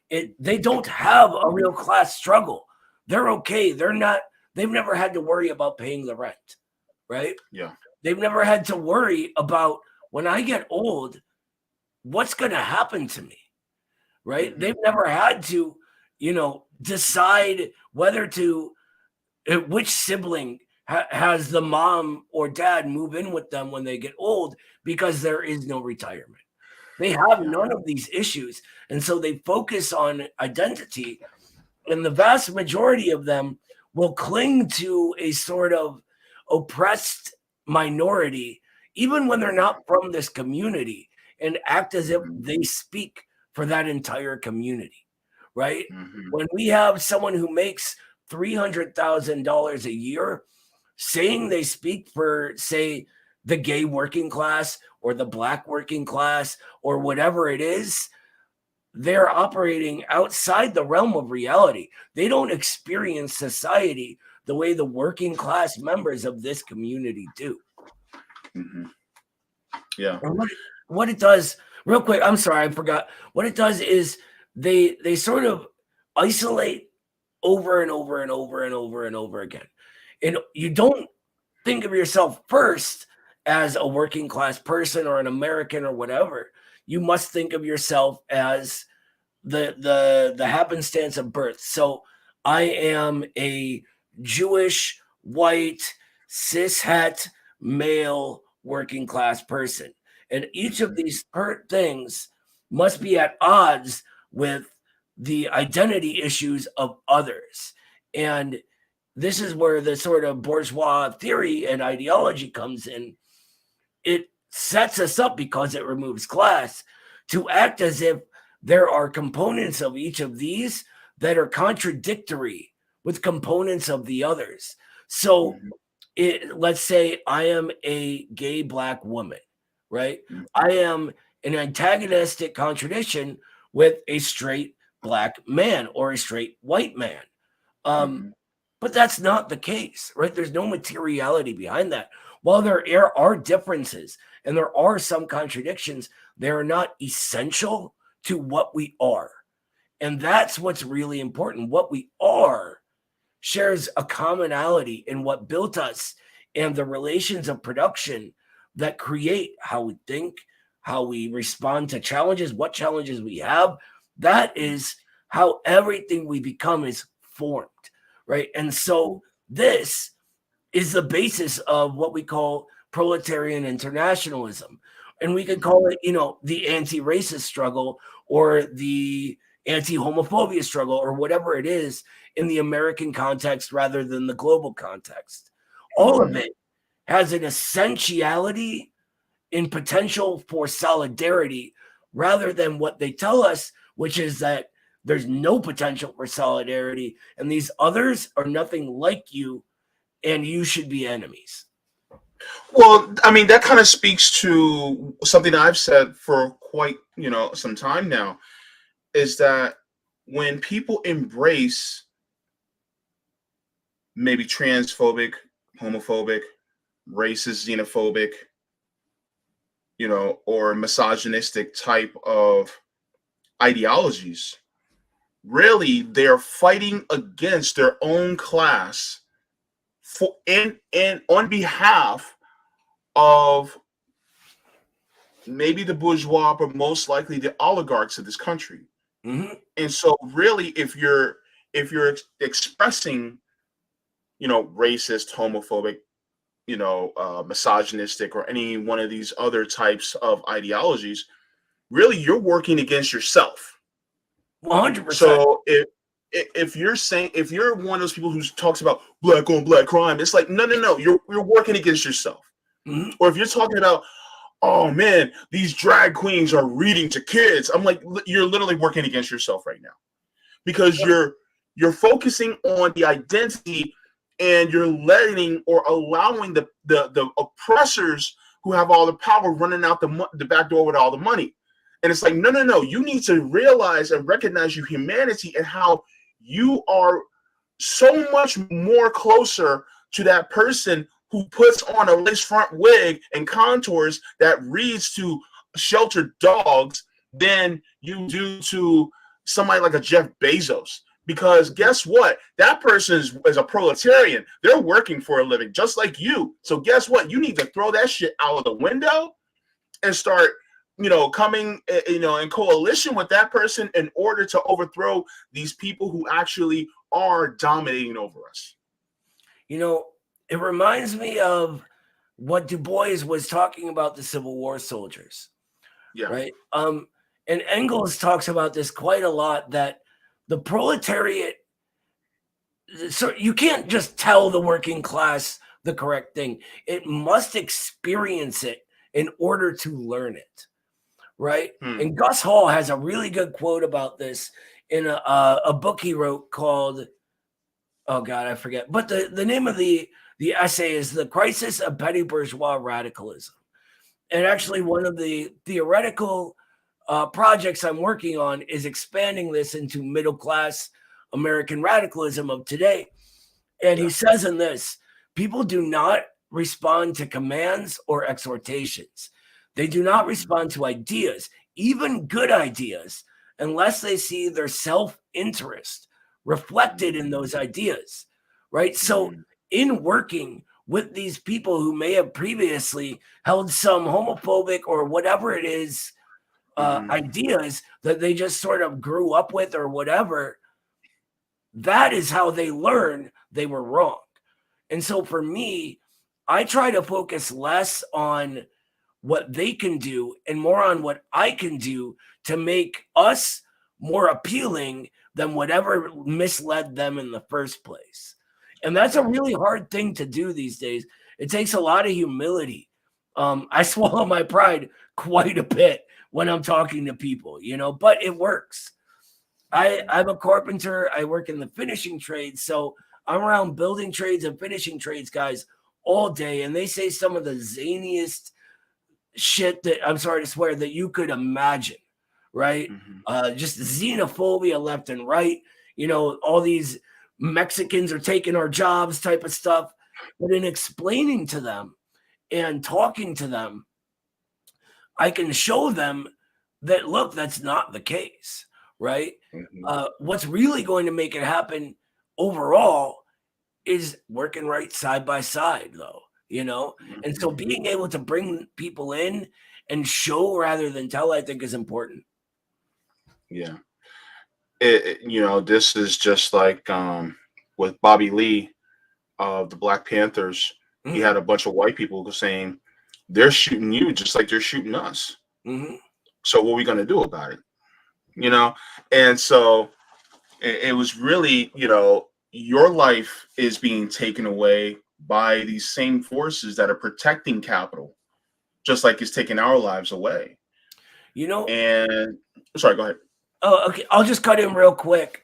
They don't have a real class struggle. They're okay. They've never had to worry about paying the rent, right? Yeah. They've never had to worry about, when I get old, what's going to happen to me, right? Mm-hmm. They've never had to, decide which sibling has the mom or dad move in with them when they get old, because there is no retirement. They have none of these issues. And so they focus on identity, and the vast majority of them will cling to a sort of oppressed minority, even when they're not from this community, and act as if they speak for that entire community, right? Mm-hmm. When we have someone who makes $300,000 a year saying they speak for, say, the gay working class or the black working class or whatever it is, they're operating outside the realm of reality. They don't experience society the way the working class members of this community do. Mm-hmm. Yeah. What it does, real quick, I'm sorry, I forgot. What it does is they sort of isolate over and over and over and over and over again. And you don't think of yourself first as a working class person or an American or whatever. You must think of yourself as the happenstance of birth. So I am a Jewish, white, cishet, male working class person. And each of these things must be at odds with the identity issues of others. And this is where the sort of bourgeois theory and ideology comes in. It sets us up, because it removes class, to act as if there are components of each of these that are contradictory with components of the others. So let's say I am a gay black woman, right? I am an antagonistic contradiction with a straight black man or a straight white man. But that's not the case, right? There's no materiality behind that. While there are differences and there are some contradictions, they are not essential to what we are. And that's what's really important. What we are shares a commonality in what built us and the relations of production that create how we think, how we respond to challenges, what challenges we have. That is how everything we become is formed, right? And so this is the basis of what we call proletarian internationalism. And we could call it, the anti-racist struggle or the anti-homophobia struggle or whatever it is in the American context rather than the global context. All of it has an essentiality in potential for solidarity rather than what they tell us, which is that there's no potential for solidarity and these others are nothing like you and you should be enemies. Well, I mean, that kind of speaks to something I've said for quite, some time now, is that when people embrace maybe transphobic, homophobic, racist, xenophobic, or misogynistic type of ideologies, really they're fighting against their own class and on behalf of maybe the bourgeois, but most likely the oligarchs of this country. And so really, if you're expressing, racist, homophobic, misogynistic, or any one of these other types of ideologies, really you're working against yourself. 100%. So if you're one of those people who talks about black on black crime, it's like, no, you're working against yourself. Or if you're talking about, oh man, these drag queens are reading to kids, I'm like, you're literally working against yourself right now, because you're focusing on the identity and you're letting or allowing the oppressors who have all the power running out the back door with all the money. And it's like, no, you need to realize and recognize your humanity and how you are so much more closer to that person who puts on a lace front wig and contours that reads to sheltered dogs than you do to somebody like a Jeff Bezos. Because guess what? That person is a proletarian. They're working for a living just like you. So guess what? You need to throw that shit out of the window and start, coming, in coalition with that person in order to overthrow these people who actually are dominating over us. It reminds me of what Du Bois was talking about the Civil War soldiers. Yeah. Right. And Engels talks about this quite a lot, that the proletariat, so you can't just tell the working class the correct thing. It must experience it in order to learn it. Right. And Gus Hall has a really good quote about this in a book he wrote called, oh God, I forget. But the name of the essay is The Crisis of Petty Bourgeois Radicalism. And actually one of the theoretical projects I'm working on is expanding this into middle-class American radicalism of today. And he says in this, people do not respond to commands or exhortations. They do not respond to ideas, even good ideas, unless they see their self-interest reflected in those ideas, right? So in working with these people who may have previously held some homophobic or whatever it is, ideas that they just sort of grew up with or whatever, that is how they learn they were wrong. And so for me, I try to focus less on what they can do and more on what I can do to make us more appealing than whatever misled them in the first place. And that's a really hard thing to do these days. It takes a lot of humility. I swallow my pride quite a bit when I'm talking to people, but it works. I'm a carpenter. I work in the finishing trades. So I'm around building trades and finishing trades guys all day. And they say some of the zaniest shit that, I'm sorry to swear, that you could imagine, right? Just xenophobia left and right. All these Mexicans are taking our jobs type of stuff. But in explaining to them and talking to them, I can show them that, look, that's not the case, right? What's really going to make it happen overall is working right side by side, though, And so being able to bring people in and show rather than tell, I think, is important. Yeah. This is just like with Bobby Lee of the Black Panthers. He had a bunch of white people saying they're shooting you just like they're shooting us. So what are we going to do about it? And so it was really, your life is being taken away by these same forces that are protecting capital, just like it's taking our lives away. And sorry, go ahead. Oh, okay. I'll just cut in real quick.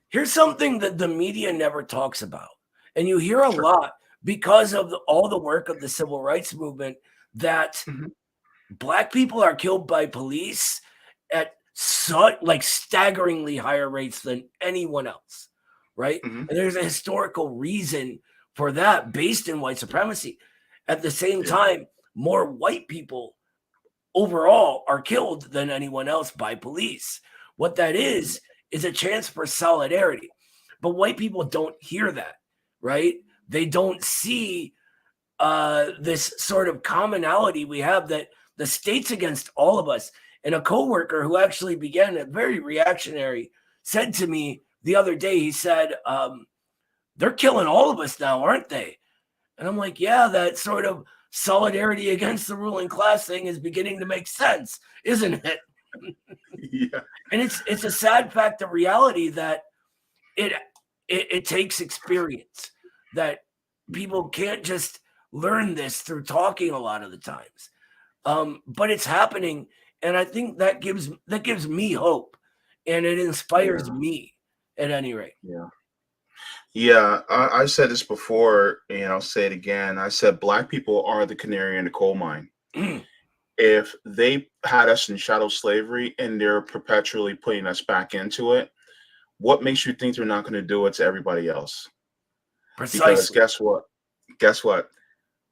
Here's something that the media never talks about. And you hear a lot because of all the work of the civil rights movement that Black people are killed by police at staggeringly higher rates than anyone else, right? And there's a historical reason for that based in white supremacy. At the same time, more white people overall are killed than anyone else by police. What that is a chance for solidarity. But white people don't hear that, right? They don't see this sort of commonality we have, that the state's against all of us. And a coworker who actually began it very reactionary said to me the other day, he said, they're killing all of us now, aren't they? And I'm like, yeah, that sort of solidarity against the ruling class thing is beginning to make sense, isn't it? Yeah. And it's a sad fact of reality that it takes experience, that people can't just learn this through talking a lot of the times. But it's happening, and I think that gives me hope, and it inspires me at any rate. Yeah, I said this before, and I'll say it again. I said Black people are the canary in the coal mine. If they had us in chattel slavery and they're perpetually putting us back into it, what makes you think they're not going to do it to everybody else? Precisely. Because guess what?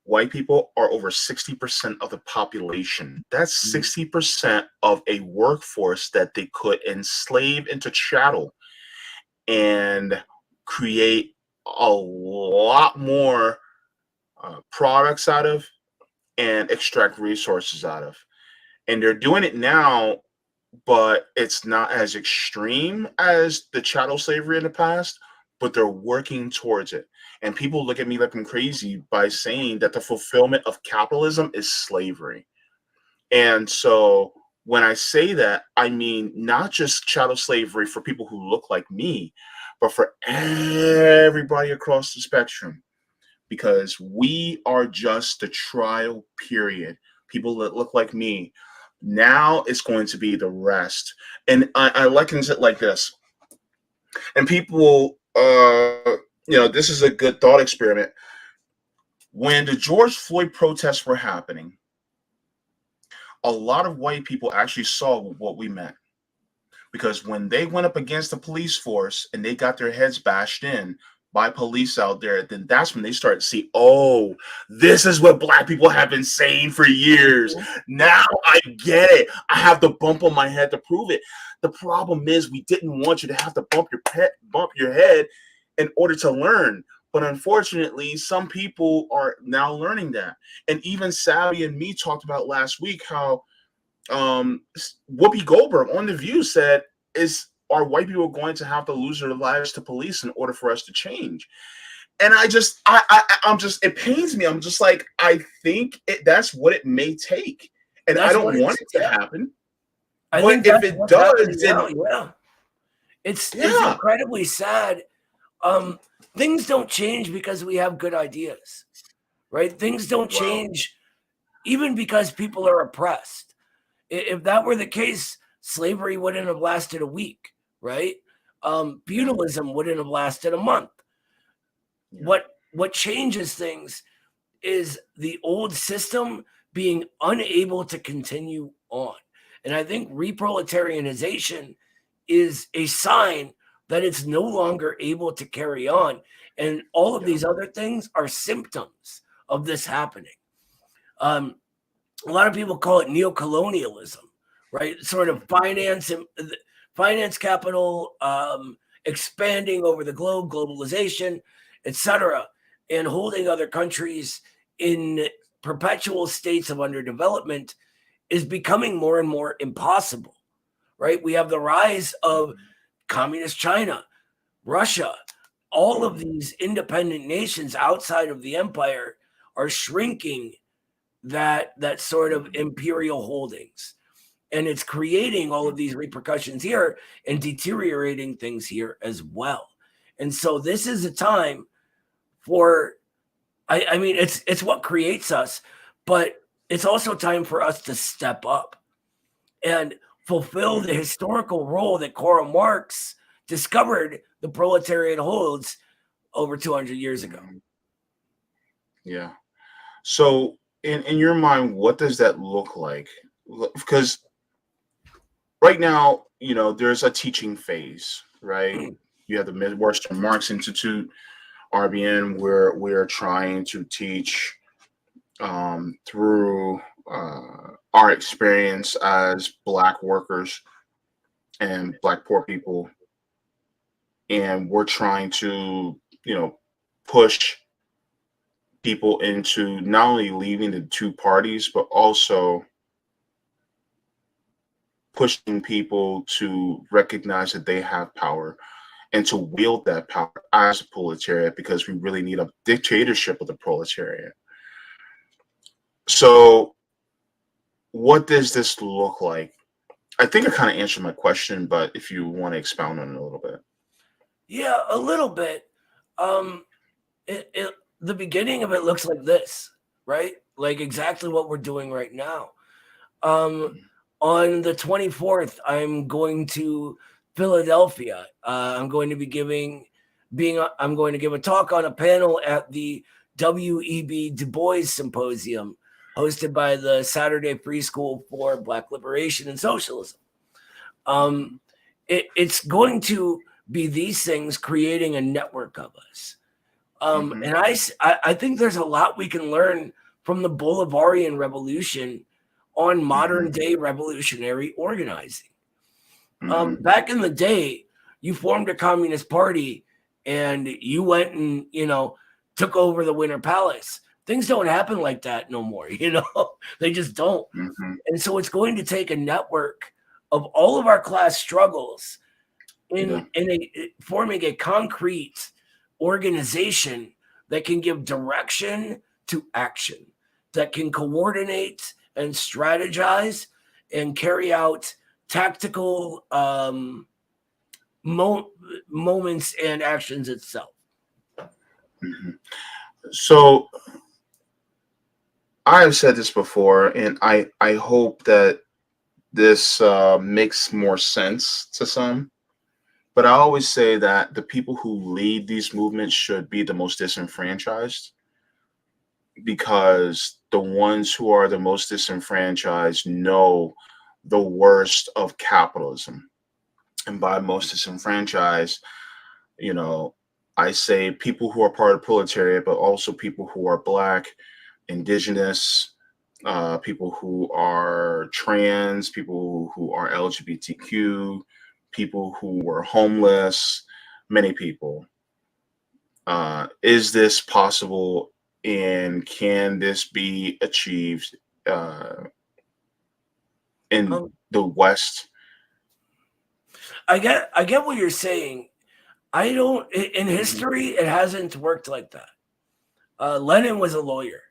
White people are over 60% of the population. That's 60% of a workforce that they could enslave into chattel and create a lot more products out of and extract resources out of. And they're doing it now, but it's not as extreme as the chattel slavery in the past, but they're working towards it. And people look at me like I'm crazy by saying that the fulfillment of capitalism is slavery. And so when I say that, I mean not just chattel slavery for people who look like me, but for everybody across the spectrum, because we are just the trial period. People that look like me. Now it's going to be the rest. And I liken it like this. And people, this is a good thought experiment. When the George Floyd protests were happening, a lot of white people actually saw what we meant. Because when they went up against the police force and they got their heads bashed in by police out there, then that's when they started to see, oh, this is what Black people have been saying for years. Now I get it. I have the bump on my head to prove it. The problem is we didn't want you to have to bump your head in order to learn. But unfortunately, some people are now learning that. And even Savvy and me talked about last week how Whoopi Goldberg on The View said, are white people going to have to lose their lives to police in order for us to change? And I'm just, it pains me. I'm just like, I think that's what it may take. And I don't want it to happen. But if it does, then it's incredibly sad. Things don't change because we have good ideas, right? Things don't change even because people are oppressed. If that were the case, slavery wouldn't have lasted a week, right? Feudalism wouldn't have lasted a month. What changes things is the old system being unable to continue on. And I think reproletarianization is a sign that it's no longer able to carry on. And all of these other things are symptoms of this happening. A lot of people call it neocolonialism, right? Sort of finance capital expanding over the globe, globalization, etc., and holding other countries in perpetual states of underdevelopment is becoming more and more impossible, right? We have the rise of communist China, Russia. All of these independent nations outside of the empire are shrinking that sort of imperial holdings. And it's creating all of these repercussions here and deteriorating things here as well. And so this is a time for, I mean, it's what creates us, but it's also time for us to step up and fulfill the historical role that Karl Marx discovered the proletariat holds over 200 years ago. Yeah. So in your mind, what does that look like? Because right now, there's a teaching phase, right? You have the Midwestern Marx Institute, RBN, where we're trying to teach through our experience as Black workers and Black poor people. And we're trying to, push people into not only leaving the two parties, but also pushing people to recognize that they have power and to wield that power as a proletariat, because we really need a dictatorship of the proletariat. So what does this look like? I think I kind of answered my question, but if you want to expound on it a little bit. Yeah, a little bit. The beginning of it looks like this, right? Like exactly what we're doing right now. On the 24th, I'm going to Philadelphia. I'm going to I'm going to give a talk on a panel at the W.E.B. Du Bois Symposium, hosted by the Saturday Free School for Black Liberation and Socialism. It's going to be these things creating a network of us. And I think there's a lot we can learn from the Bolivarian Revolution on modern day revolutionary organizing. Back in the day, you formed a communist party and you went and, took over the Winter Palace. Things don't happen like that no more, they just don't. And so it's going to take a network of all of our class struggles in forming a concrete organization that can give direction to action, that can coordinate and strategize and carry out tactical moments and actions itself. So I have said this before, and I hope that this makes more sense to some. But I always say that the people who lead these movements should be the most disenfranchised, because the ones who are the most disenfranchised know the worst of capitalism. And by most disenfranchised, I say people who are part of the proletariat, but also people who are Black, Indigenous, people who are trans, people who are LGBTQ, people who were homeless, many people. Is this possible, and can this be achieved in the West? I get what you're saying. In history, it hasn't worked like that. Lenin was a lawyer,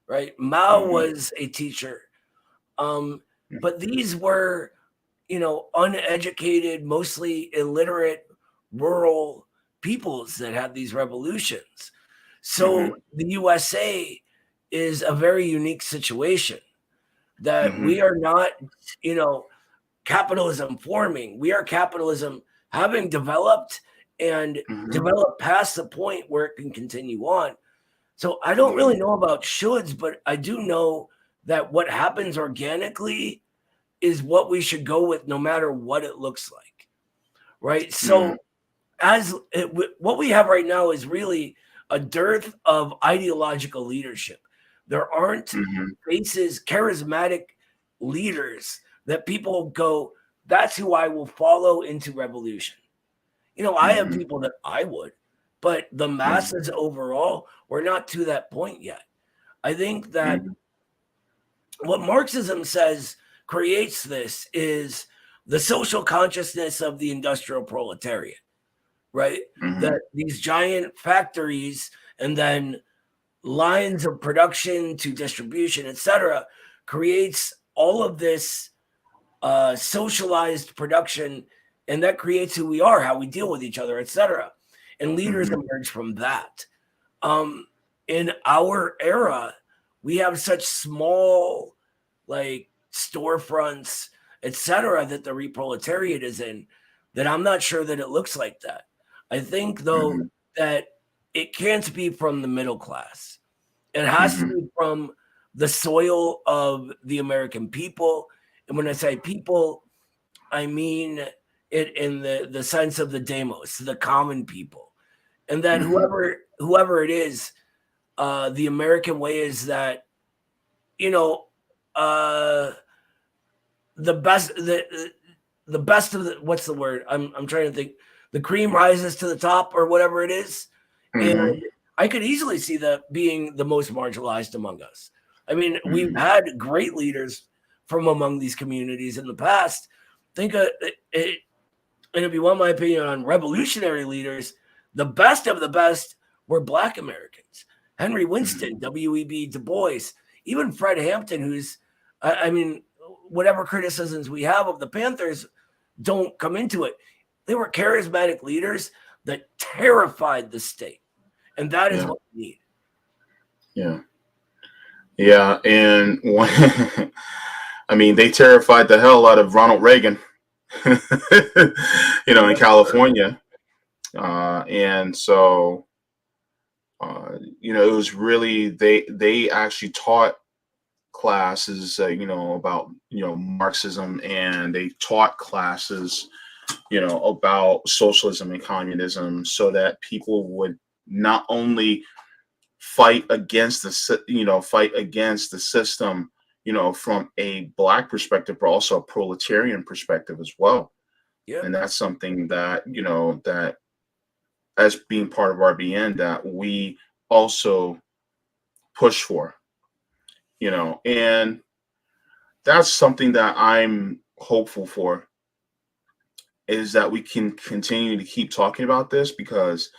right? Mao was a teacher. But these were, uneducated, mostly illiterate, rural peoples that had these revolutions. So the USA is a very unique situation that we are not, capitalism forming. We are capitalism having developed and developed past the point where it can continue on. So I don't really know about shoulds, but I do know that what happens organically is what we should go with no matter what it looks like, right? So what we have right now is really a dearth of ideological leadership. There aren't charismatic leaders that people go, that's who I will follow into revolution. I have people that I would, but the masses overall, we're not to that point yet. I think that what Marxism says creates this is the social consciousness of the industrial proletariat, right? That these giant factories and then lines of production to distribution, etc., creates all of this socialized production, and that creates who we are, how we deal with each other, etc. And leaders emerge from that. In our era, we have such small, like, storefronts, etc., that the reproletariat is in, that I'm not sure that it looks like that. I think, though, that it can't be from the middle class. It has to be from the soil of the American people. And when I say people, I mean it in the sense of the demos, the common people. And then whoever it is, the American way is that, the best of the, what's the word? I'm trying to think. The cream rises to the top, or whatever it is. And I could easily see that being the most marginalized among us. I mean, we've had great leaders from among these communities in the past. Think of it, and if you want my opinion on revolutionary leaders, the best of the best were Black Americans. Henry Winston, W.E.B. Du Bois, even Fred Hampton, who's, I mean, whatever criticisms we have of the Panthers don't come into it. They were charismatic leaders that terrified the state. And that is what we need. Yeah. Yeah. And I mean, they terrified the hell out of Ronald Reagan, in California. And so, it was really, they actually taught classes, about, Marxism, and they taught classes, about socialism and communism, so that people would not only fight against the system, from a Black perspective, but also a proletarian perspective as well. Yeah. And that's something that, that as being part of RBN, that we also push for, and that's something that I'm hopeful for, is that we can continue to keep talking about this, because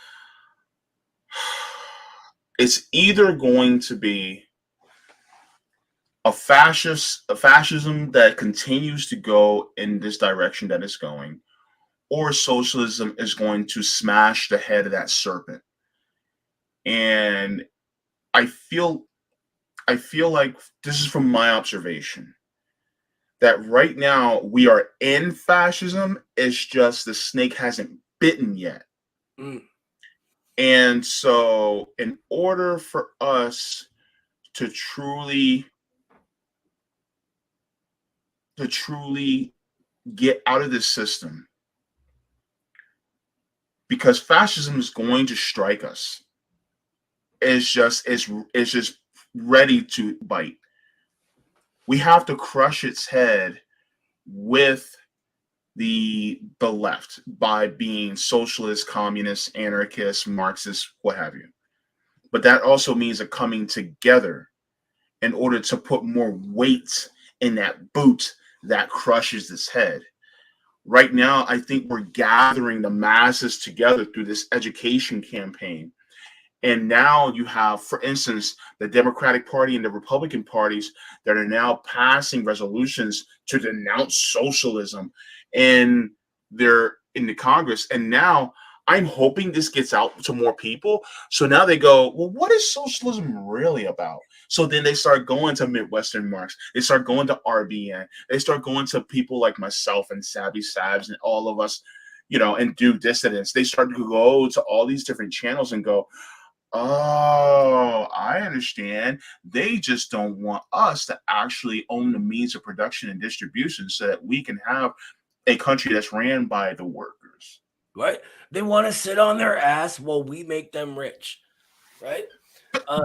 it's either going to be a fascism that continues to go in this direction that it's going, or socialism is going to smash the head of that serpent. And I feel like, this is from my observation, that right now we are in fascism. It's just the snake hasn't bitten yet. And so in order for us to truly get out of this system, because fascism is going to strike us, it's just ready to bite. We have to crush its head with the left, by being socialist, communist, anarchist, Marxist, what have you. But that also means a coming together in order to put more weight in that boot that crushes its head. Right now, I think we're gathering the masses together through this education campaign. And now you have, for instance, the Democratic Party and the Republican parties that are now passing resolutions to denounce socialism in the Congress. And now I'm hoping this gets out to more people. So now they go, well, what is socialism really about? So then they start going to Midwestern Marx. They start going to RBN. They start going to people like myself and Sabby Sabs and all of us, and do dissidents. They start to go to all these different channels and go, Oh, I understand. They just don't want us to actually own the means of production and distribution so that we can have a country that's ran by the workers. Right? They want to sit on their ass while we make them rich. Right?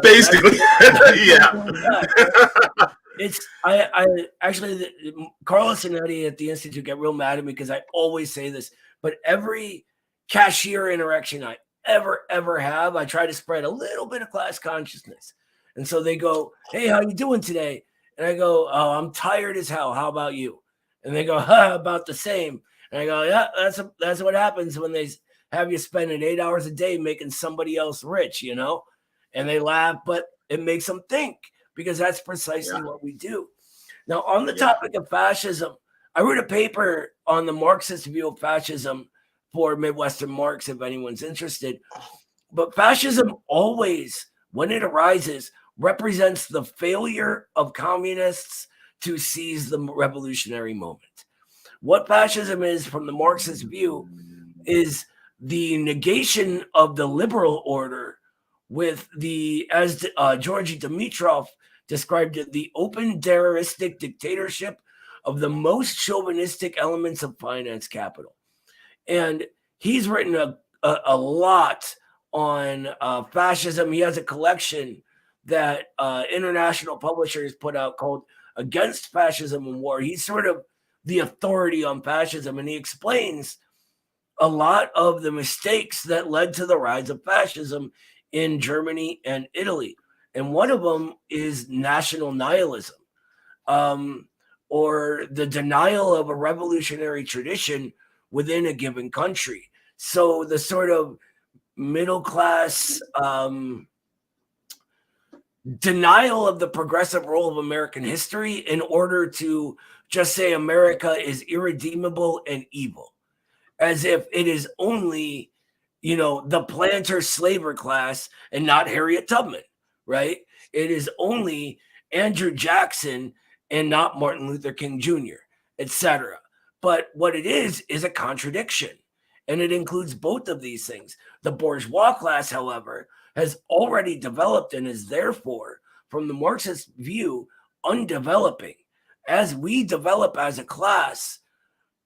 Basically, yeah. It's I actually Carlos and Eddie at the Institute get real mad at me because I always say this, but every cashier interaction I ever have, I try to spread a little bit of class consciousness. And so they go, "Hey, how you doing today?" And I go, "Oh, I'm tired as hell. How about you?" And they go, about the same." And I go, "Yeah, that's what happens when they have you spending 8 hours a day making somebody else rich, you know?" And they laugh, but it makes them think, because that's precisely what we do. Now, on the topic of fascism, I wrote a paper on the Marxist view of fascism for Midwestern Marx, if anyone's interested. But fascism always, when it arises, represents the failure of communists to seize the revolutionary moment. What fascism is, from the Marxist view, is the negation of the liberal order with the, as Georgy Dimitrov described it, the open terroristic dictatorship of the most chauvinistic elements of finance capital. And he's written a lot on fascism. He has a collection that international publishers put out called Against Fascism and War. He's sort of the authority on fascism, and he explains a lot of the mistakes that led to the rise of fascism in Germany and Italy. And one of them is national nihilism, or the denial of a revolutionary tradition within a given country. So the sort of middle class denial of the progressive role of American history in order to just say America is irredeemable and evil, as if it is only, the planter slaver class and not Harriet Tubman, right? It is only Andrew Jackson and not Martin Luther King Jr., etc. But what it is a contradiction, and it includes both of these things. The bourgeois class, however, has already developed and is therefore, from the Marxist view, undeveloping. As we develop as a class,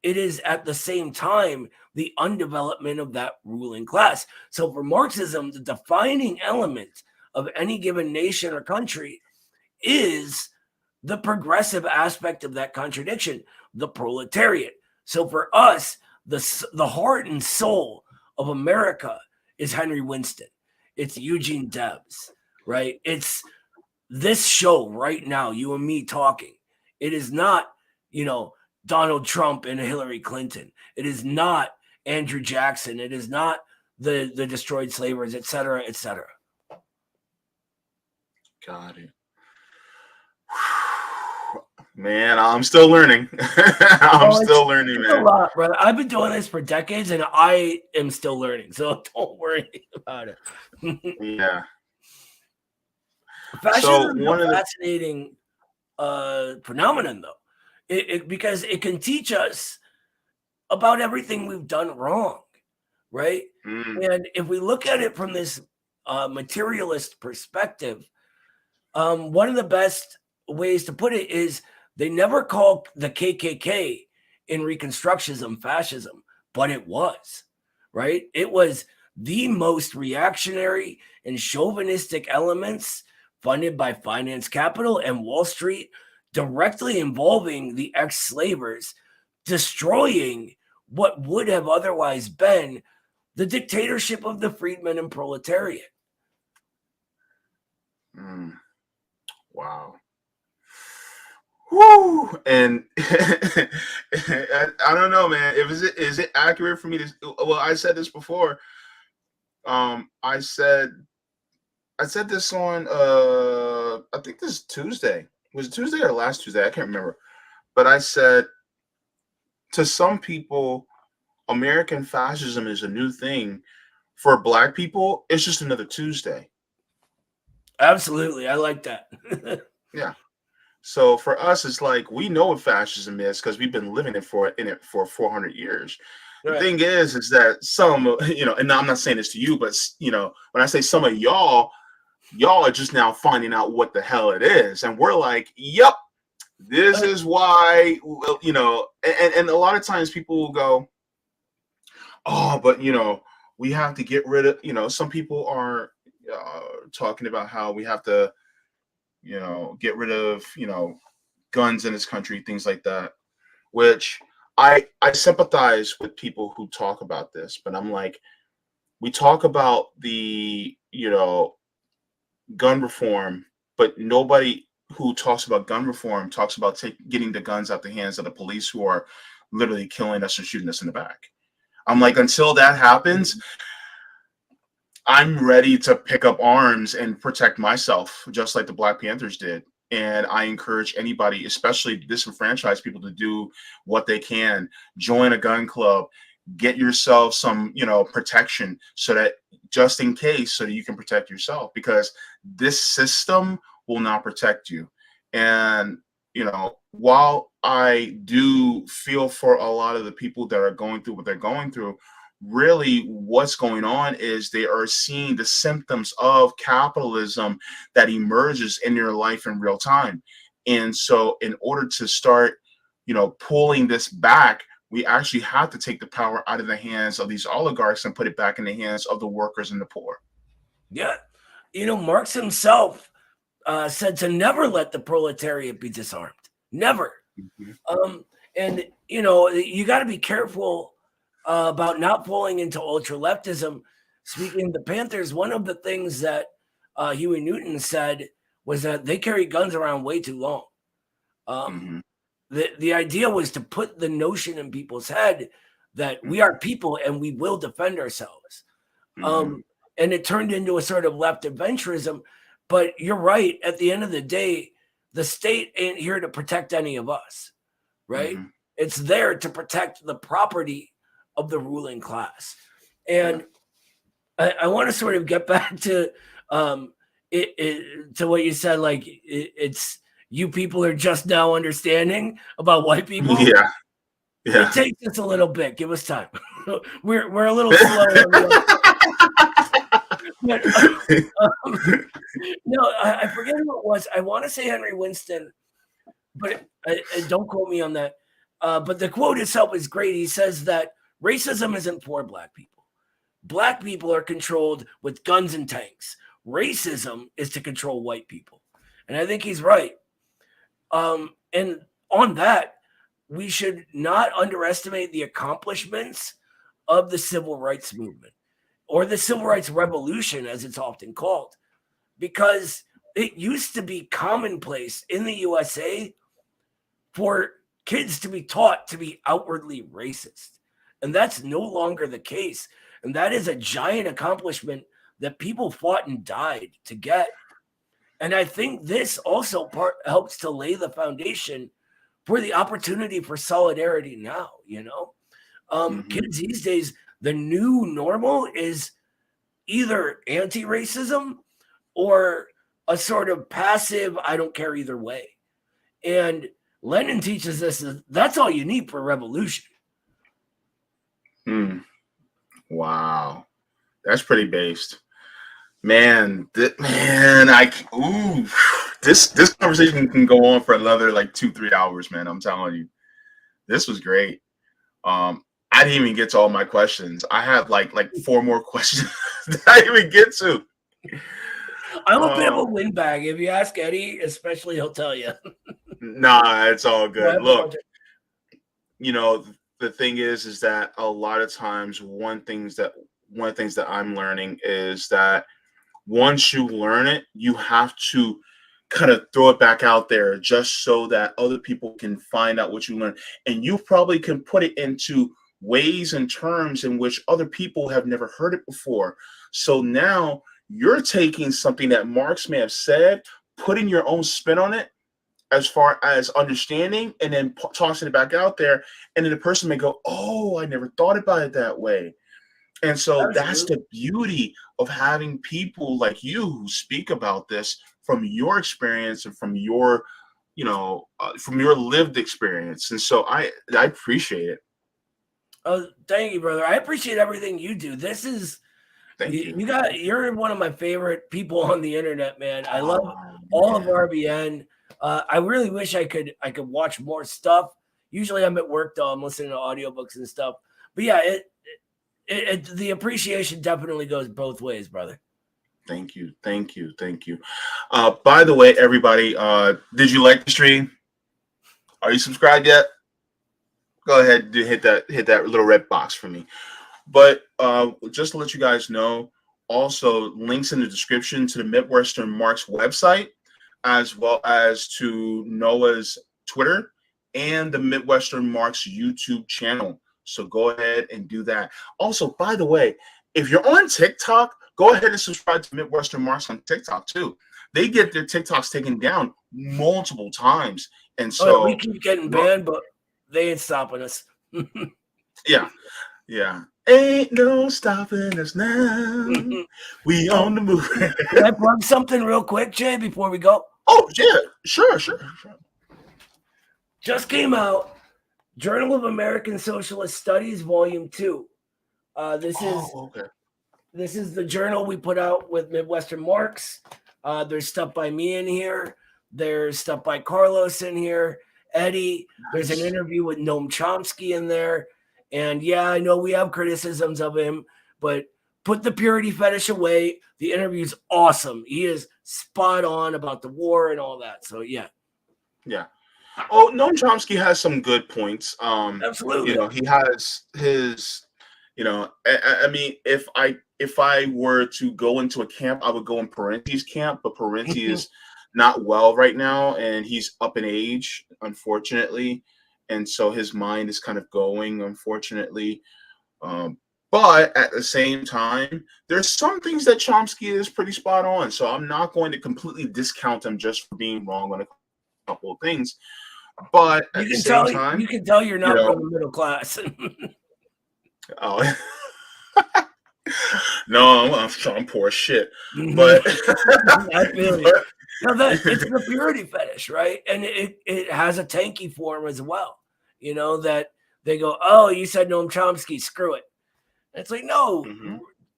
it is at the same time the undevelopment of that ruling class. So for Marxism, the defining element of any given nation or country is the progressive aspect of that contradiction, the proletariat. So for us, the heart and soul of America is Henry Winston. It's Eugene Debs, right? It's this show right now, you and me talking. It is not, Donald Trump and Hillary Clinton. It is not Andrew Jackson. It is not the destroyed slavers, et cetera, et cetera. Got it. Man, I'm still learning. I'm still learning, man. A lot, brother. I've been doing this for decades, and I am still learning. So don't worry about it. Yeah. Fascism is a fascinating phenomenon, though, because it can teach us about everything we've done wrong, right? And if we look at it from this materialist perspective, one of the best ways to put it is they never called the KKK in Reconstructionism fascism, but it was, right? It was the most reactionary and chauvinistic elements funded by finance capital and Wall Street, directly involving the ex-slavers, destroying what would have otherwise been the dictatorship of the freedmen and proletariat. Wow. Woo! And I don't know, man. Is it accurate for me to? Well, I said this before. I said this on I think this Tuesday. Was it Tuesday or last Tuesday? I can't remember. But I said, to some people, American fascism is a new thing. For Black people, it's just another Tuesday. Absolutely. I like that. Yeah. So for us, it's like we know what fascism is because we've been living in it for 400 years. The Right. thing is that some, and I'm not saying this to you, but when I say some of y'all are just now finding out what the hell it is, and we're like, yep, this is why. Well, and a lot of times people will go, oh, but we have to get rid of. Some people are talking about how we have to, get rid of, guns in this country, things like that. Which I sympathize with people who talk about this, but I'm like, we talk about the gun reform, but nobody who talks about gun reform talks about getting the guns out the hands of the police who are literally killing us and shooting us in the back. I'm like, until that happens, I'm ready to pick up arms and protect myself, just like the Black Panthers did. And I encourage anybody, especially disenfranchised people, to do what they can. Join a gun club, get yourself some, protection, so that just in case, so that you can protect yourself, because this system will not protect you. And, while I do feel for a lot of the people that are going through what they're going through, really what's going on is they are seeing the symptoms of capitalism that emerges in their life in real time. And so in order to start, pulling this back, we actually have to take the power out of the hands of these oligarchs and put it back in the hands of the workers and the poor. Yeah. Marx himself said to never let the proletariat be disarmed. Never. Mm-hmm. And, you got to be careful about not falling into ultra leftism. Speaking of the Panthers, one of the things that Huey Newton said was that they carry guns around way too long. Mm-hmm. The idea was to put the notion in people's head that we are people and we will defend ourselves. Mm-hmm. And it turned into a sort of left adventurism. But you're right. At the end of the day, the state ain't here to protect any of us, right? Mm-hmm. It's there to protect the property of the ruling class. And I want to sort of get back to to what you said, like it's you people are just now understanding about white people. Yeah. It takes us a little bit. Give us time. we're a little slow on the but, no, I forget who it was. I want to say Henry Winston, but don't quote me on that. But the quote itself is great. He says that racism isn't for Black people. Black people are controlled with guns and tanks. Racism is to control white people. And I think he's right. And on that, we should not underestimate the accomplishments of the civil rights movement, or the civil rights revolution, as it's often called, because it used to be commonplace in the USA for kids to be taught to be outwardly racist. And that's no longer the case. And that is a giant accomplishment that people fought and died to get. And I think this also helps to lay the foundation for the opportunity for solidarity now, Kids these days, the new normal is either anti-racism or a sort of passive, I don't care either way. And Lenin teaches us that's all you need for a revolution. Wow. That's pretty based. Man, this conversation can go on for another like 2-3 hours, man. I'm telling you. This was great. I didn't even get to all my questions. I had like 4 more questions that I didn't even get to. I'm a bit of a windbag. If you ask Eddie, especially, he'll tell you. Nah, it's all good. Look, the thing is that a lot of times one of the things that I'm learning is that once you learn it, you have to kind of throw it back out there just so that other people can find out what you learned. And you probably can put it into ways and terms in which other people have never heard it before. So now you're taking something that Marx may have said, putting your own spin on it as far as understanding, and then tossing it back out there. And then the person may go, oh, I never thought about it that way. And so that's the beauty of having people like you who speak about this from your experience and from your, from your lived experience. And so I appreciate it. Oh, thank you, brother. I appreciate everything you do. This is Thank you. you're one of my favorite people on the internet, man. I love Oh, all of man. RBN. I really wish I could watch more stuff. Usually I'm at work though. I'm listening to audiobooks and stuff. But yeah, the appreciation definitely goes both ways, brother. Thank you. Thank you. Thank you. By the way, everybody, did you like the stream? Are you subscribed yet? Go ahead and hit that little red box for me. But just to let you guys know, also links in the description to the Midwestern Marx website, as well as to Noah's Twitter and the Midwestern Marx YouTube channel. So go ahead and do that. Also, by the way, if you're on TikTok, go ahead and subscribe to Midwestern Marx on TikTok too. They get their TikToks taken down multiple times. And so we keep getting banned, but they ain't stopping us. yeah. Ain't no stopping us now. We on the move. Can I plug something real quick, Jay, before we go? Oh, yeah. Sure. Just came out, Journal of American Socialist Studies, Volume 2. This is the journal we put out with Midwestern Marx. There's stuff by me in here. There's stuff by Carlos in here. Eddie. There's an interview with Noam Chomsky in there. And yeah, I know we have criticisms of him, but put the purity fetish away. The interview's awesome. He is spot on about the war and all that. So yeah. Oh, Noam Chomsky has some good points. Absolutely. He has his. I mean, if I were to go into a camp, I would go in Parenti's camp, but Parenti is not well right now, and he's up in age, unfortunately. And so his mind is kind of going, unfortunately. But at the same time, there's some things that Chomsky is pretty spot on. So I'm not going to completely discount him just for being wrong on a couple of things. But at the same time, you can tell you're not from the middle class. Oh, no, I'm poor as shit. But I feel you. It's the purity fetish, right? And it has a tanky form as well. That they go, oh, you said Noam Chomsky, screw it. And it's like, no,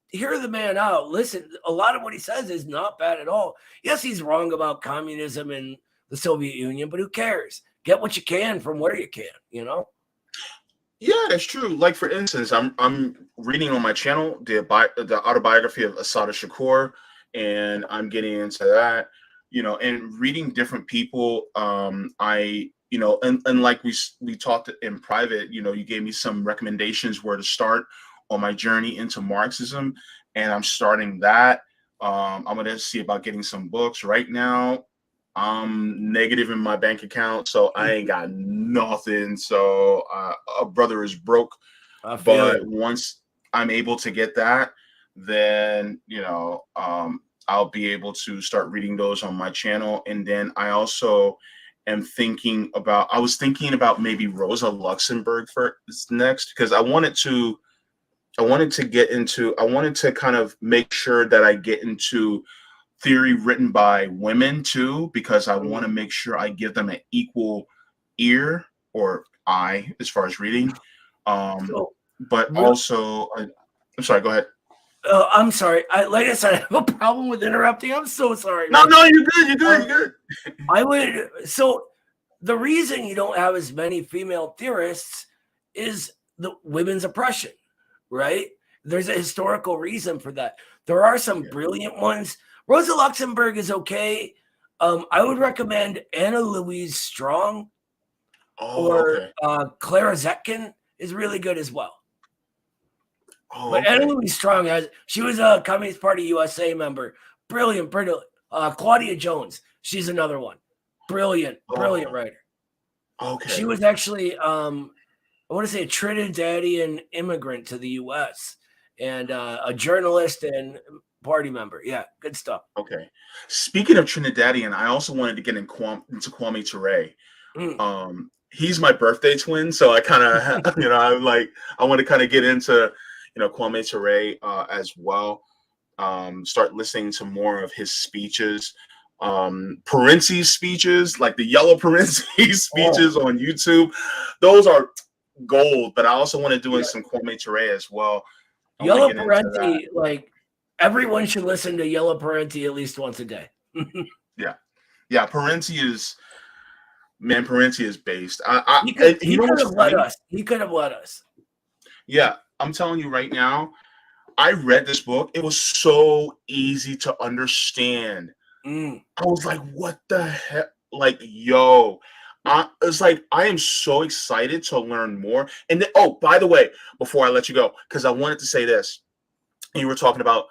hear the man out. Listen, a lot of what he says is not bad at all. Yes, he's wrong about communism and the Soviet Union, but who cares? Get what you can from where you can, Yeah, that's true. Like, for instance, I'm reading on my channel the autobiography of Assata Shakur, and I'm getting into that, and reading different people. And like we talked in private, you gave me some recommendations where to start on my journey into Marxism, and I'm starting that. I'm gonna see about getting some books right now. I'm negative in my bank account, so I ain't got nothing. So a brother is broke. But once I'm able to get that, then I'll be able to start reading those on my channel. And then I also am thinking about maybe Rosa Luxemburg for next, because I wanted to kind of make sure that I get into theory written by women too, because I want to make sure I give them an equal ear or eye as far as reading. But also, I'm sorry, go ahead. I'm sorry. Like I said, I have a problem with interrupting. I'm so sorry. No, you're good. So the reason you don't have as many female theorists is the women's oppression, right? There's a historical reason for that. There are some brilliant ones. Rosa Luxemburg is okay. I would recommend Anna Louise Strong Clara Zetkin is really good as well. But Anna Louise Strong she was a Communist Party USA member. Brilliant. Claudia Jones, she's another one. Brilliant writer. Okay. She was actually, I want to say, a Trinidadian immigrant to the U.S. and a journalist and party member. Yeah, good stuff. Okay. Speaking of Trinidadian, I also wanted to get into Kwame Ture. He's my birthday twin, so I kind of, I want to kind of get into, Kwame Ture as well. Start listening to more of his speeches. Parenti's speeches, like the Yellow Parenti speeches on YouTube. Those are gold, but I also want to do some Kwame Ture as well. Yellow Parenti, like everyone should listen to Yellow Parenti at least once a day. Yeah. Parenti is based. He could have let us. He could have let us. Yeah, I'm telling you right now. I read this book. It was so easy to understand. I was like, what the heck? Like, yo, it's like, I am so excited to learn more. And then, oh, by the way, before I let you go, because I wanted to say this, you were talking about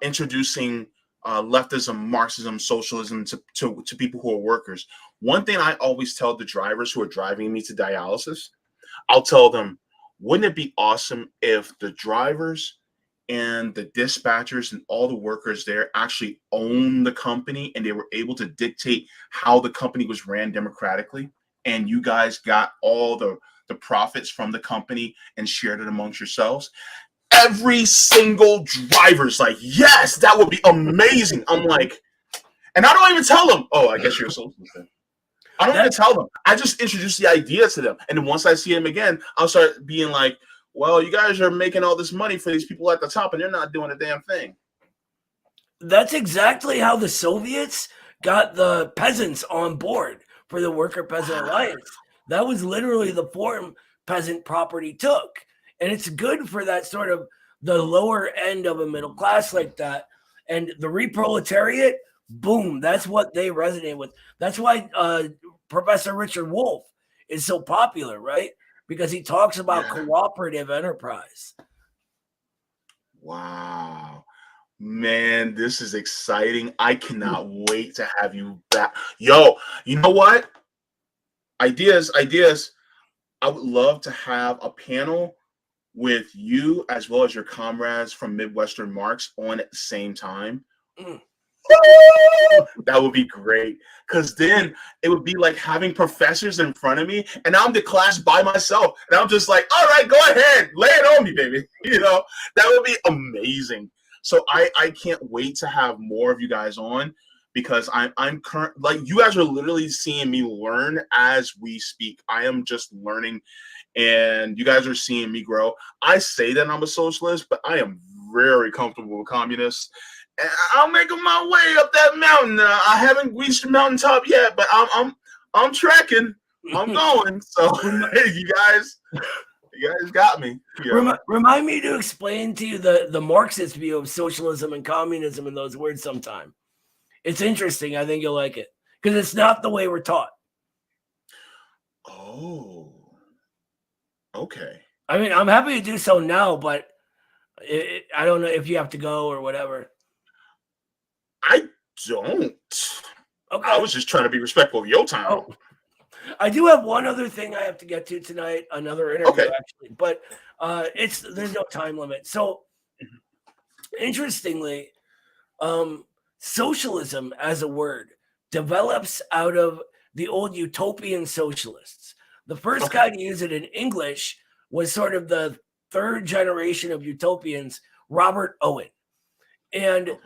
introducing leftism, Marxism, socialism to people who are workers. One thing I always tell the drivers who are driving me to dialysis, I'll tell them, wouldn't it be awesome if the drivers and the dispatchers and all the workers there actually own the company and they were able to dictate how the company was ran democratically, and you guys got all the profits from the company and shared it amongst yourselves? Every single driver's like, yes, that would be amazing. I'm like, and I don't even tell them, oh, I guess you're a socialist then. I don't even tell them. I just introduce the idea to them. And then once I see them again, I'll start being like, well, you guys are making all this money for these people at the top and they're not doing a damn thing. That's exactly how the Soviets got the peasants on board for the Worker-Peasant Alliance. That was literally the form peasant property took. And it's good for that sort of the lower end of a middle class like that. And the reproletariat, boom, that's what they resonate with. That's why Professor Richard Wolff is so popular, right? Because he talks about cooperative enterprise. Wow. Man, this is exciting. I cannot wait to have you back. Yo, you know what? Ideas. I would love to have a panel with you as well as your comrades from Midwestern Marx on at the same time. That would be great, because then it would be like having professors in front of me and I'm the class by myself and I'm just like, all right, go ahead, lay it on me, baby. That would be amazing. So I can't wait to have more of you guys on, because I'm current, like, you guys are literally seeing me learn as we speak. I am just learning and you guys are seeing me grow. I say that I'm a socialist, but I am very comfortable with communists. And I'm making my way up that mountain. I haven't reached the mountaintop yet, but I'm trekking. I'm going. So you guys got me. Remind me to explain to you the Marxist view of socialism and communism in those words sometime. It's interesting. I think you'll like it, because it's not the way we're taught. Oh, okay. I mean, I'm happy to do so now, but I don't know if you have to go or whatever. I don't. Okay. I was just trying to be respectful of your time. Oh, I do have one other thing I have to get to tonight, another interview actually, but there's no time limit. So interestingly, socialism as a word develops out of the old utopian socialists. The first guy to use it in English was sort of the third generation of utopians, Robert Owen. And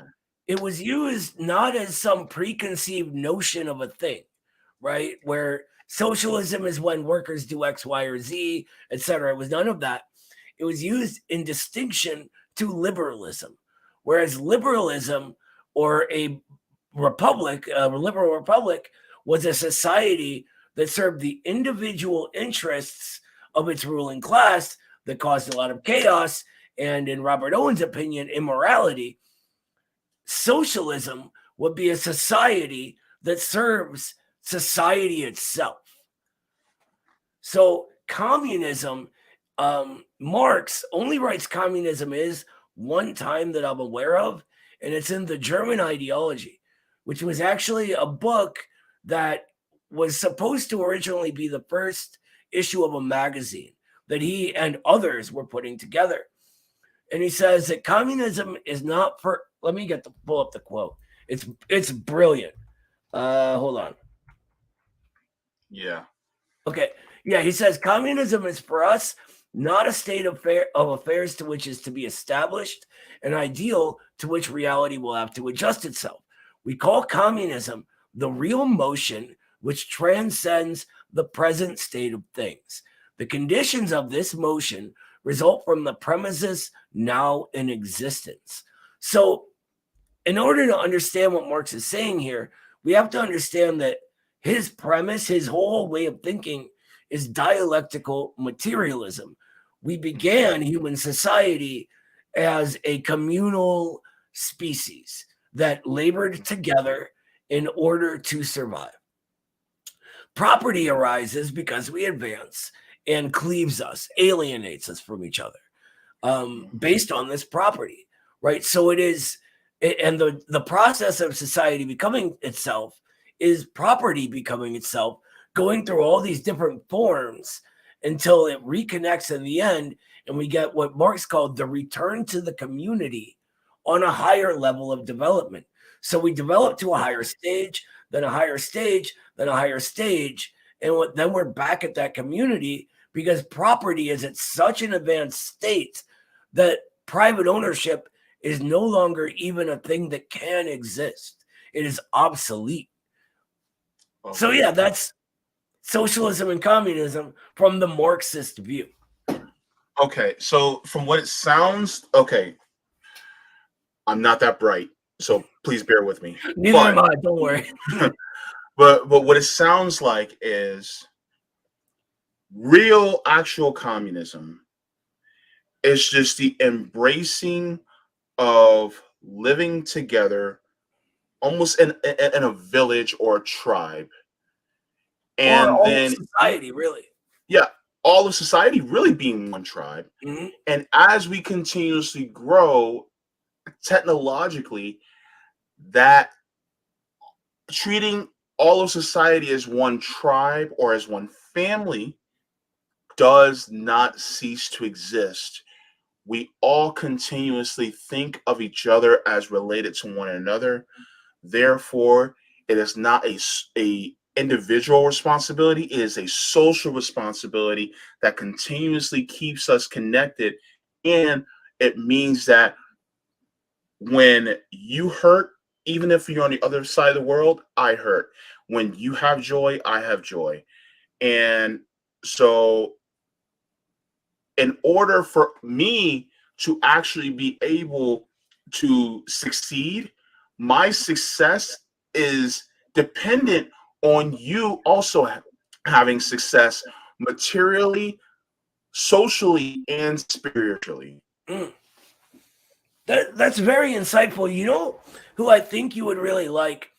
it was used not as some preconceived notion of a thing, right? Where socialism is when workers do X, Y, or Z, etc. It was none of that. It was used in distinction to liberalism, whereas liberalism, or a republic, a liberal republic, was a society that served the individual interests of its ruling class that caused a lot of chaos and, in Robert Owen's opinion, immorality. Socialism would be a society that serves society itself. So communism, Marx only writes communism is one time that I'm aware of, and it's in the German Ideology, which was actually a book that was supposed to originally be the first issue of a magazine that he and others were putting together. And he says that communism is not for, let me pull up the quote. It's brilliant. Hold on. Yeah. Okay. Yeah, he says communism is for us not a state of affairs to which is to be established, an ideal to which reality will have to adjust itself. We call communism the real motion which transcends the present state of things. The conditions of this motion result from the premises now in existence. So in order to understand what Marx is saying here, we have to understand that his premise, his whole way of thinking, is dialectical materialism. We began human society as a communal species that labored together in order to survive. Property arises because we advance and cleaves us, alienates us from each other based on this property, right? So it is, and the process of society becoming itself is property becoming itself, going through all these different forms until it reconnects in the end, and we get what Marx called the return to the community on a higher level of development. So we develop to a higher stage, then a higher stage, then a higher stage, and then we're back at that community because property is at such an advanced state that private ownership is no longer even a thing that can exist. It is obsolete. Okay. So yeah, that's socialism and communism from the Marxist view. Okay, so from what it sounds, okay, I'm not that bright, so please bear with me. Neither am I, don't worry. but what it sounds like is real, actual communism is just the embracing of living together almost in a village or a tribe. And or then society, really. Yeah, all of society really being one tribe. Mm-hmm. And as we continuously grow technologically, that treating all of society as one tribe or as one family does not cease to exist. We all continuously think of each other as related to one another. Therefore, it is not a individual responsibility. It is a social responsibility that continuously keeps us connected. And it means that when you hurt, even if you're on the other side of the world, I hurt. When you have joy, I have joy. And so in order for me to actually be able to succeed, my success is dependent on you also having success materially, socially, and spiritually. That's very insightful. You know who I think you would really like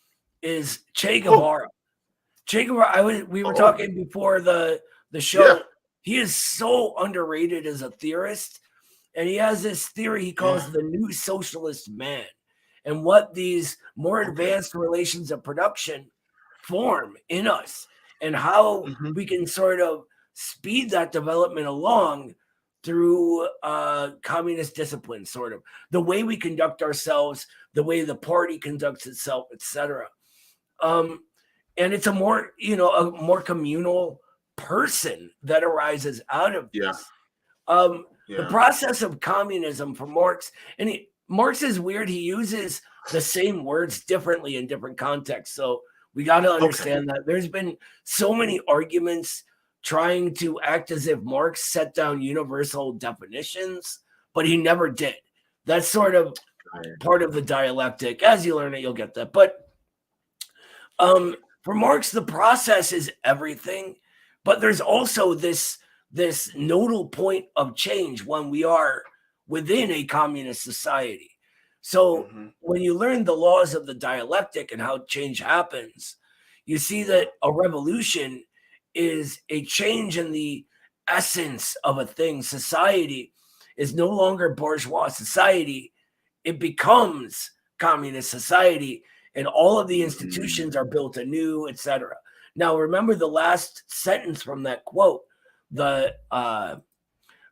is Che Guevara. Che Guevara, we were talking before the show. Yeah. He is so underrated as a theorist, and he has this theory he calls the new socialist man, and what these more advanced relations of production form in us, and how we can sort of speed that development along through communist discipline, sort of the way we conduct ourselves, the way the party conducts itself, etc. And it's a more communal person that arises out of this. The process of communism for Marx, and Marx is weird. He uses the same words differently in different contexts. So we got to understand that there's been so many arguments trying to act as if Marx set down universal definitions, but he never did. That's sort of part of the dialectic. As you learn it, you'll get that. But for Marx, the process is everything, but there's also this nodal point of change when we are within a communist society. So when you learn the laws of the dialectic and how change happens, you see that a revolution is a change in the essence of a thing. Society is no longer bourgeois society. It becomes communist society, and all of the institutions are built anew, etc. Now, remember the last sentence from that quote: the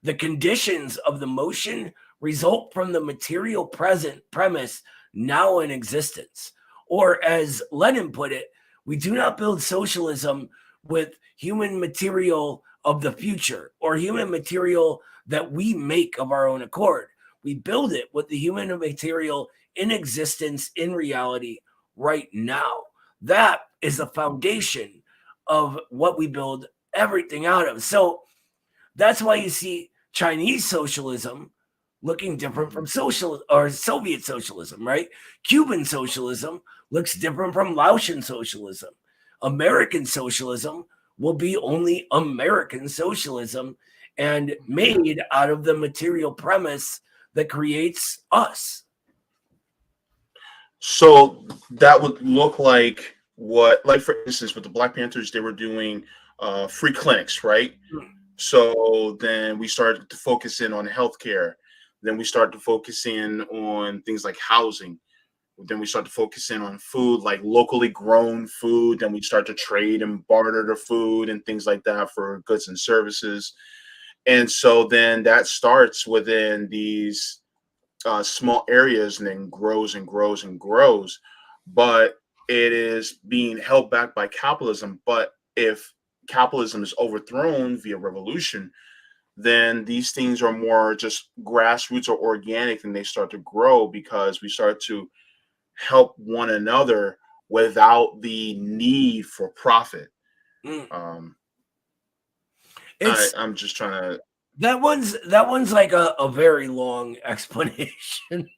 conditions of the motion result from the material premise now in existence. Or as Lenin put it, we do not build socialism with human material of the future or human material that we make of our own accord. We build it with the human material in existence, in reality, right now. That is the foundation of what we build everything out of. So That's why you see Chinese socialism looking different from social or Soviet socialism, right? Cuban socialism looks different from Laotian socialism. American socialism will be only American socialism and made out of the material premise that creates us. So that would look like what, like for instance, with the Black Panthers, they were doing free clinics, right? So then we started to focus in on healthcare. Then we started to focus in on things like housing. Then we start to focus in on food, like locally grown food. Then we start to trade and barter the food and things like that for goods and services. And so then that starts within these small areas and then grows and grows and grows. But it is being held back by capitalism. But if capitalism is overthrown via revolution, then these things are more just grassroots or organic, and they start to grow because we start to help one another without the need for profit. I'm just trying to. That one's like a very long explanation.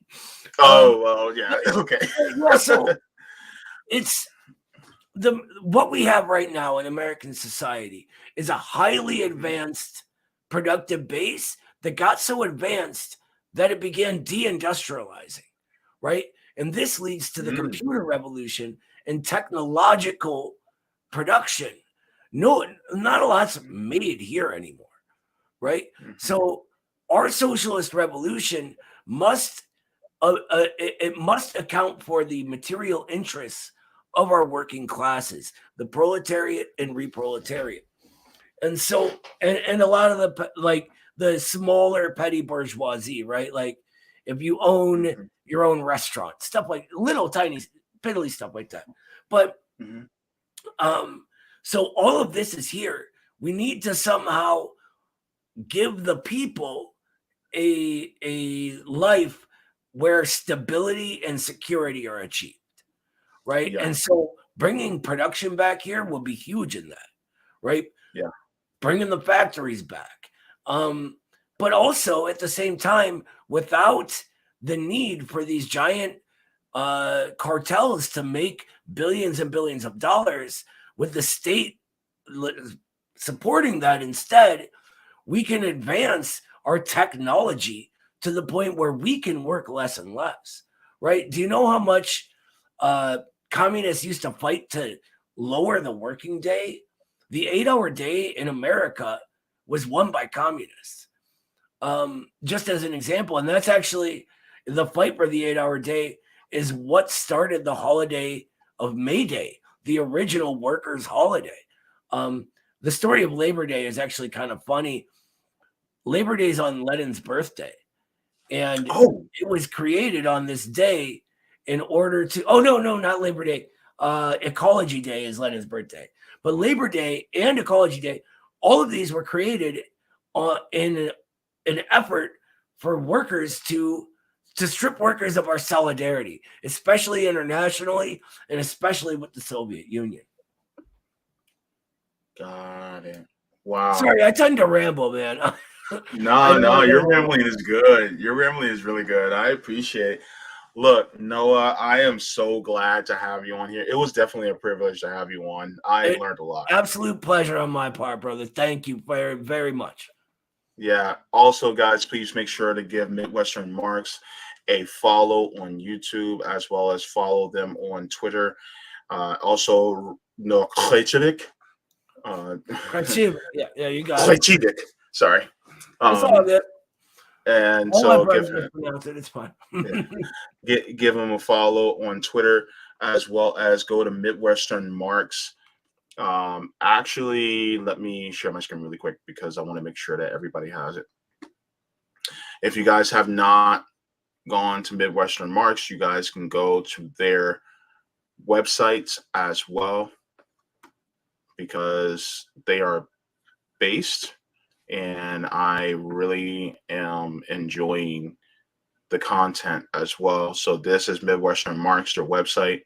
Oh, well, yeah, okay. Yeah, so it's what we have right now in American society is a highly advanced productive base that got so advanced that it began deindustrializing, right? And this leads to the computer revolution and technological production. No, not a lot's made here anymore, right? So our socialist revolution must it must account for the material interests of our working classes, the proletariat and reproletariat. And so, and a lot of the smaller petty bourgeoisie, right? Like if you own your own restaurant, stuff like little tiny piddly stuff like that. But so all of this is here. We need to somehow give the people a life where stability and security are achieved, right? Yeah. And so bringing production back here will be huge in that, right? Yeah. Bringing the factories back. But also at the same time, without the need for these giant cartels to make billions and billions of dollars, with the state supporting that instead, we can advance our technology to the point where we can work less and less, right? Do you know how much communists used to fight to lower the working day? The 8-hour day in America was won by communists, just as an example. And that's actually the fight for the 8-hour day is what started the holiday of May Day, the original workers' holiday. The story of Labor Day is actually kind of funny. Labor Day is on Lenin's birthday. And it was created on this day in order to, no, not Labor Day. Ecology Day is Lenin's birthday. But Labor Day and Ecology Day, all of these were created in an effort for workers to strip workers of our solidarity, especially internationally and especially with the Soviet Union. Got it. Wow. Sorry, I tend to ramble, man. No, your rambling is good. Your rambling is really good. I appreciate it. Look, Noah, I am so glad to have you on here. It was definitely a privilege to have you on. I learned a lot. Absolute pleasure on my part, brother. Thank you very, very much. Yeah. Also, guys, please make sure to give Midwestern Marx a follow on YouTube, as well as follow them on Twitter. Also, no, Khrachvik. Yeah, you got it. Khrachvik. Sorry. It's all good. And all so it's fine. give him a follow on Twitter, as well as go to Midwestern Marx. Actually, let me share my screen really quick because I want to make sure that everybody has it. If you guys have not gone to Midwestern Marx, you guys can go to their websites as well, because they are based, and I really am enjoying the content as well. So this is Midwestern Marx, their website.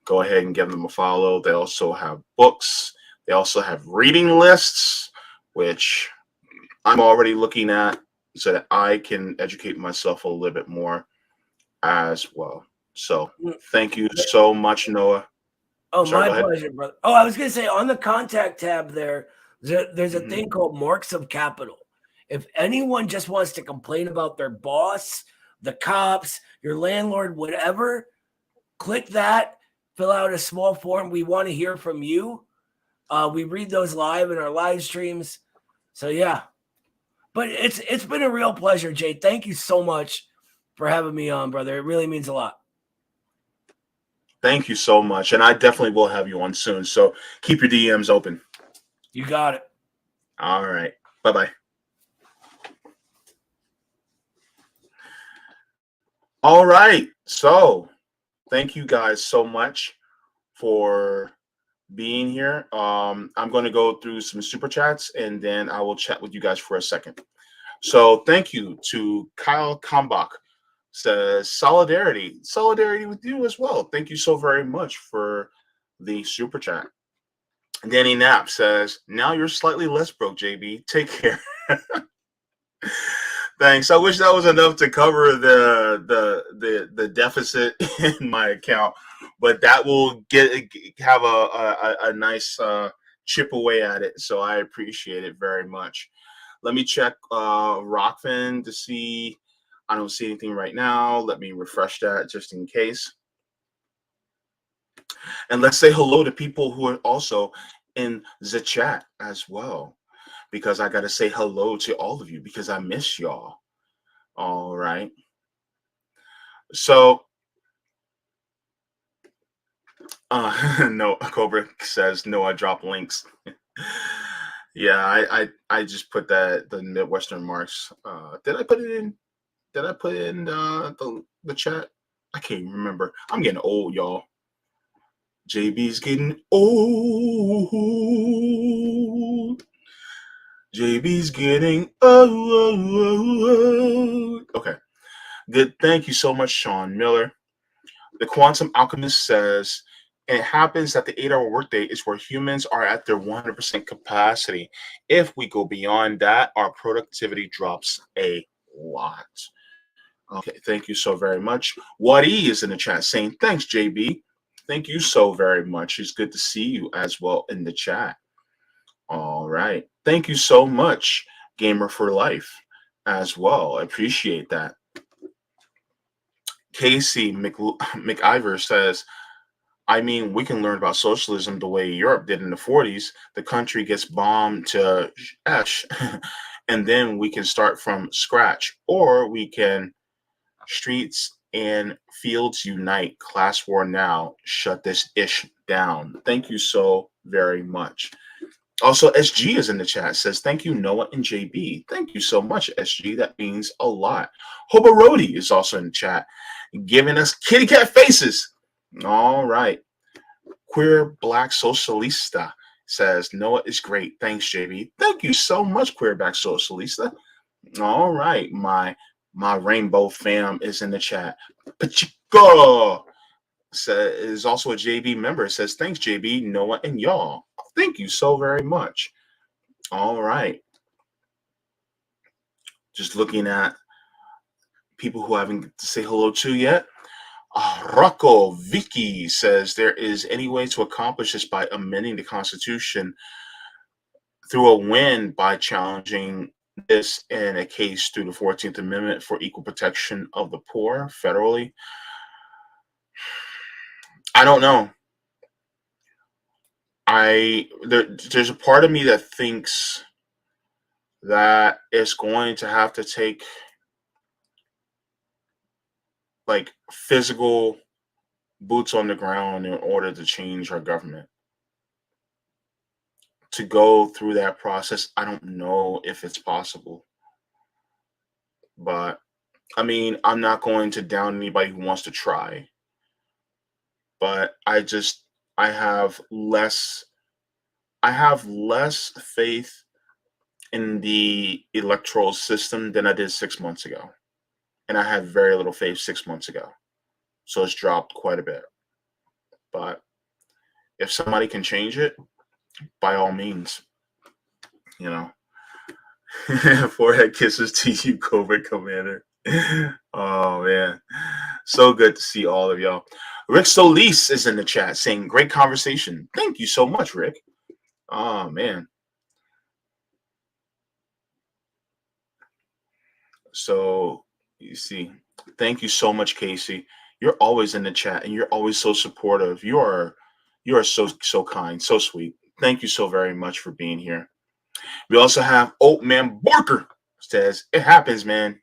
Go ahead and give them a follow. They also have books. They also have reading lists, which I'm already looking at so that I can educate myself a little bit more as well. So Mm. thank you so much, Noah. Oh, Sorry, my go ahead. pleasure, brother. Oh, I was going to say on the contact tab there's a Mhm. thing called Marx of Capital. If anyone just wants to complain about their boss, the cops, your landlord, whatever, click that, fill out a small form. We want to hear from you. We read those live in our live streams. So yeah. But it's been a real pleasure, Jay. Thank you so much for having me on, brother. It really means a lot. Thank you so much. And I definitely will have you on soon. So keep your DMs open. You got it. All right. Bye-bye. All right. So thank you guys so much for being here. I'm going to go through some super chats and then I will chat with you guys for a second. So thank you to Kyle Kambach. Says solidarity with you as well. Thank you so very much for the super chat. Danny Knapp says, now you're slightly less broke, JB. Take care. Thanks. I wish that was enough to cover the deficit in my account, but that will have a nice chip away at it. So I appreciate it very much. Let me check Rockfin to see. I don't see anything right now. Let me refresh that just in case. And let's say hello to people who are also in the chat as well, because I got to say hello to all of you because I miss y'all. All right. So, no, Cobra says, no, I drop links. Yeah, I just put that, the Midwestern Marx. Did I put it in? Did I put it in the chat? I can't remember. I'm getting old, y'all. JB's getting old. JB's getting old. Okay. Good. Thank you so much, Sean Miller. The Quantum Alchemist says, it happens that the 8-hour workday is where humans are at their 100% capacity. If we go beyond that, our productivity drops a lot. Okay, thank you so very much. Wadi is in the chat saying, thanks, JB. Thank you so very much. It's good to see you as well in the chat. All right. Thank you so much, Gamer for Life, as well. I appreciate that. Casey McIver says, I mean, we can learn about socialism the way Europe did in the 40s. The country gets bombed to ash, and then we can start from scratch. Or we can streets and fields unite, class war now, shut this ish down. Thank you so very much. Also, SG is in the chat, says, thank you, Noah and JB. Thank you so much, SG. That means a lot. Hobarodi is also in the chat, giving us kitty cat faces. All right. Queer Black Socialista says, Noah is great. Thanks, JB. Thank you so much, Queer Black Socialista. All right. My rainbow fam is in the chat. Pachico is also a JB member. It says, thanks, JB, Noah, and y'all. Thank you so very much. All right. Just looking at people who haven't to say hello to yet. Rocco Vicky says, there is any way to accomplish this by amending the Constitution through a win by challenging this in a case through the 14th Amendment for equal protection of the poor federally. I don't know. There's a part of me that thinks that it's going to have to take like physical boots on the ground in order to change our government. To go through that process, I don't know if it's possible. But I mean, I'm not going to down anybody who wants to try. But I have less faith in the electoral system than I did 6 months ago. And I had very little faith 6 months ago. So it's dropped quite a bit. But if somebody can change it, by all means, you know. Forehead kisses to you, COVID Commander. Oh man, so good to see all of y'all. Rick Solis is in the chat saying, "Great conversation." Thank you so much, Rick. Oh man. So you see, thank you so much, Casey. You're always in the chat and you're always so supportive. You are so kind, so sweet. Thank you so very much for being here. We also have Oatman Barker says, "It happens, man."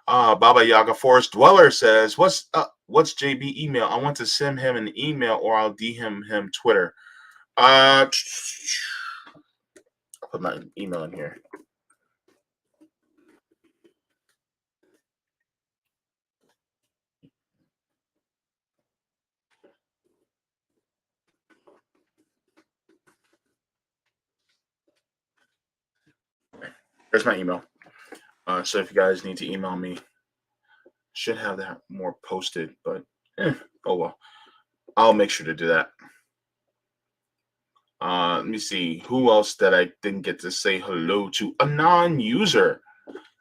Baba Yaga Forest Dweller says, What's JB email? I want to send him an email or I'll DM him Twitter. I'll put my email in here. There's my email. So if you guys need to email me, should have that more posted, but oh well. I'll make sure to do that. Let me see who else that I didn't get to say hello to. A non-user.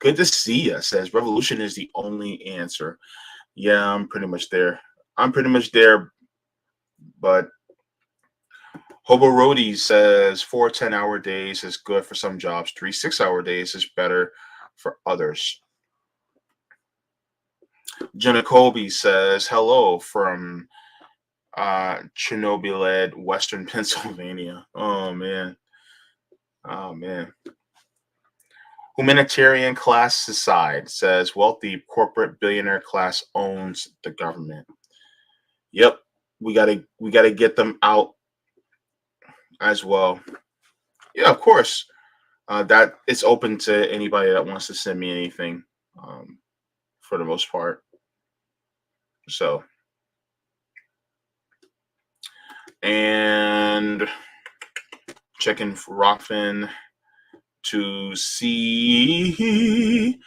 Good to see you. Says revolution is the only answer. Yeah, I'm pretty much there. But Hobo Roadie says 4 10-hour days is good for some jobs. 3 6-hour days is better for others. Jenna Colby says hello from Chernobyl-led Western Pennsylvania. Oh man. Humanitarian class aside, says wealthy corporate billionaire class owns the government. Yep, we gotta get them out as well. Yeah, of course. That it's open to anybody that wants to send me anything, for the most part. So, and checking for Rockfin to see.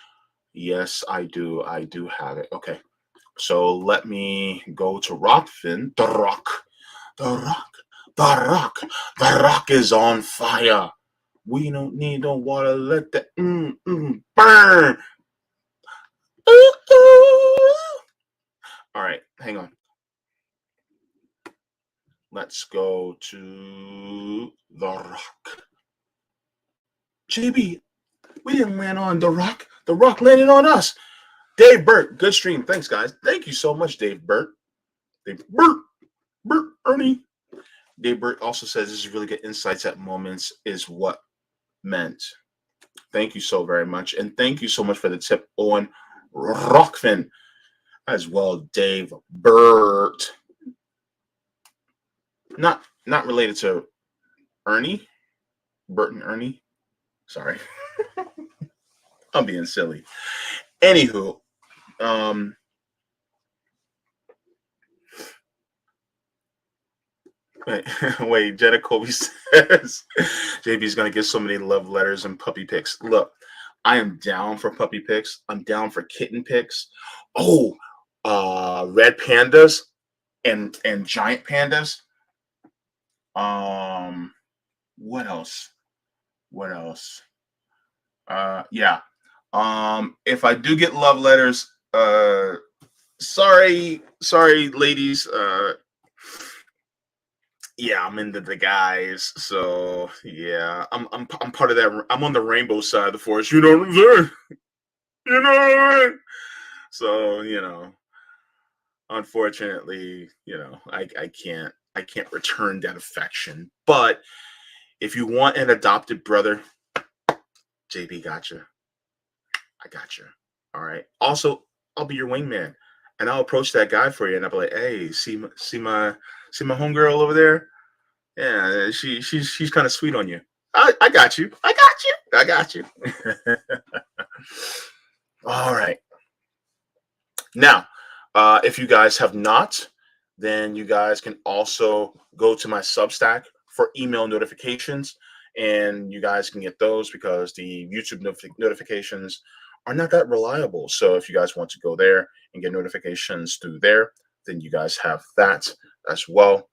Yes, I do. I do have it. Okay. So let me go to Rockfin. The rock is on fire. We don't need no water. Let the burn. Ooh, ooh. All right, hang on. Let's go to the rock. JB, we didn't land on the rock. The rock landed on us. Dave Burt, good stream. Thanks, guys. Thank you so much, Dave Burt. Burt, Ernie. Dave Burt also says this is really good insights at moments is what meant. Thank you so very much. And thank you so much for the tip on Rockfin as well, Dave Burt. Not related to Ernie. Burt and Ernie. Sorry. I'm being silly. Anywho, wait, Jenna Colby says JB's gonna get so many love letters and puppy pics. Look, I am down for puppy pics. I'm down for kitten pics. Oh, red pandas and giant pandas. What else? Yeah. If I do get love letters, sorry, ladies. Yeah, I'm into the guys, so yeah, I'm part of that. I'm on the rainbow side of the force. You know what I'm saying? You know what I mean? So unfortunately, I can't return that affection. But if you want an adopted brother, JB got you. I got you. All right. Also, I'll be your wingman, and I'll approach that guy for you, and I'll be like, "Hey, see my homegirl over there? Yeah, she's kind of sweet on you. I got you. I got you. All right. Now, if you guys have not, then you guys can also go to my Substack for email notifications, and you guys can get those because the YouTube notifications are not that reliable. So if you guys want to go there and get notifications through there, then you guys have that as well.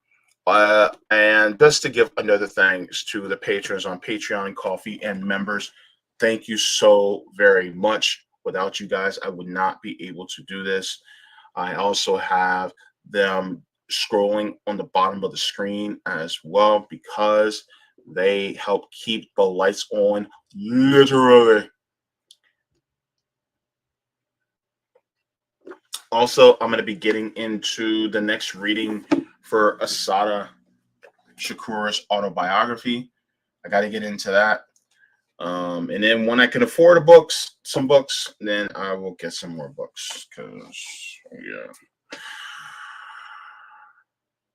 And just to give another thanks to the patrons on Patreon, Coffee, and members, thank you so very much. Without you guys, I would not be able to do this. I also have them scrolling on the bottom of the screen as well because they help keep the lights on, literally. Also, I'm going to be getting into the next reading for Asada Shakur's autobiography. I got to get into that. And then when I can afford some books, then I will get some more books because, yeah.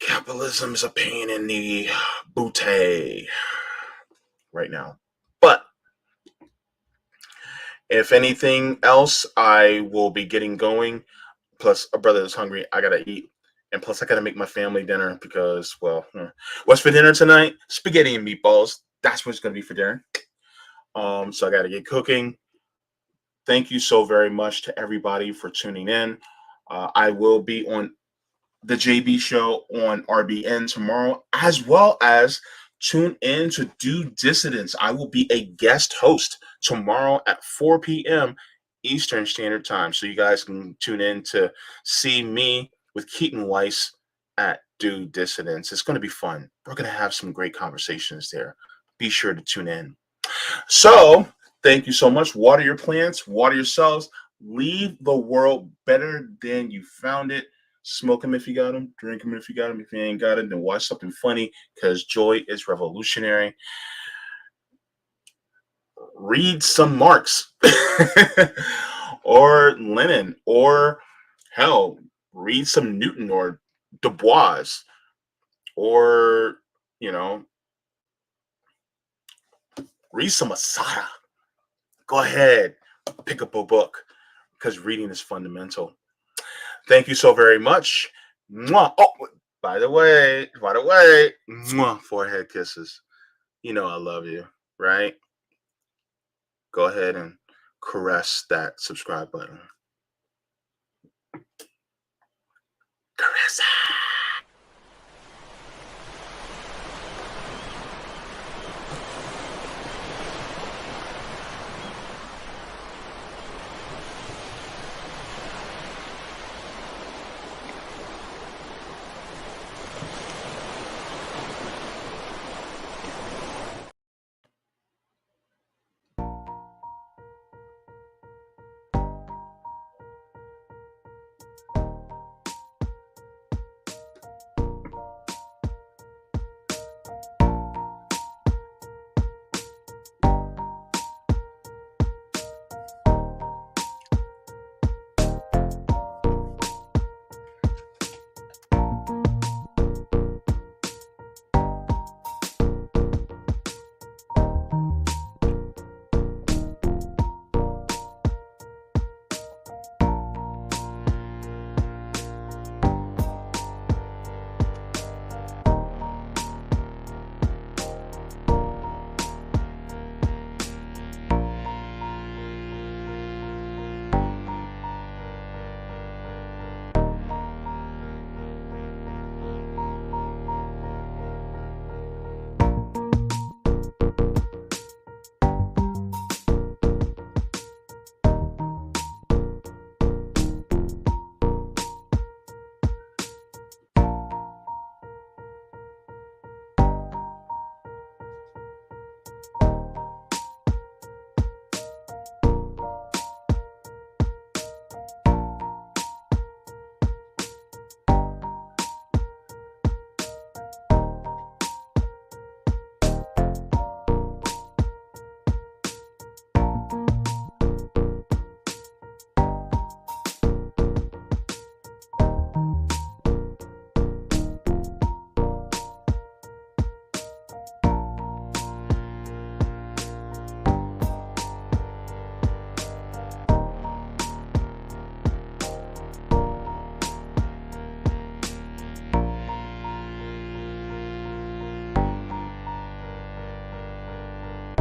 Capitalism is a pain in the booty right now. But if anything else, I will be getting going. Plus, a brother is hungry. I got to eat. And plus, I got to make my family dinner because, well, what's for dinner tonight? Spaghetti and meatballs. That's what's going to be for dinner. So I got to get cooking. Thank you so very much to everybody for tuning in. I will be on the JB show on RBN tomorrow, as well as tune in to Do Dissidents. I will be a guest host tomorrow at 4 p.m. Eastern Standard Time. So you guys can tune in to see me with Keaton Weiss at Do Dissidents. It's going to be fun. We're going to have some great conversations there. Be sure to tune in. So thank you so much. Water your plants, water yourselves. Leave the world better than you found it. Smoke them if you got them. Drink them if you got them. If you ain't got it, then watch something funny because joy is revolutionary. Read some Marx or Lenin, or hell, read some Newton or Du Bois, or, read some Asada. Go ahead, pick up a book because reading is fundamental. Thank you so very much. Mwah. Oh, by the way, mwah, forehead kisses. You know I love you, right? Go ahead and caress that subscribe button.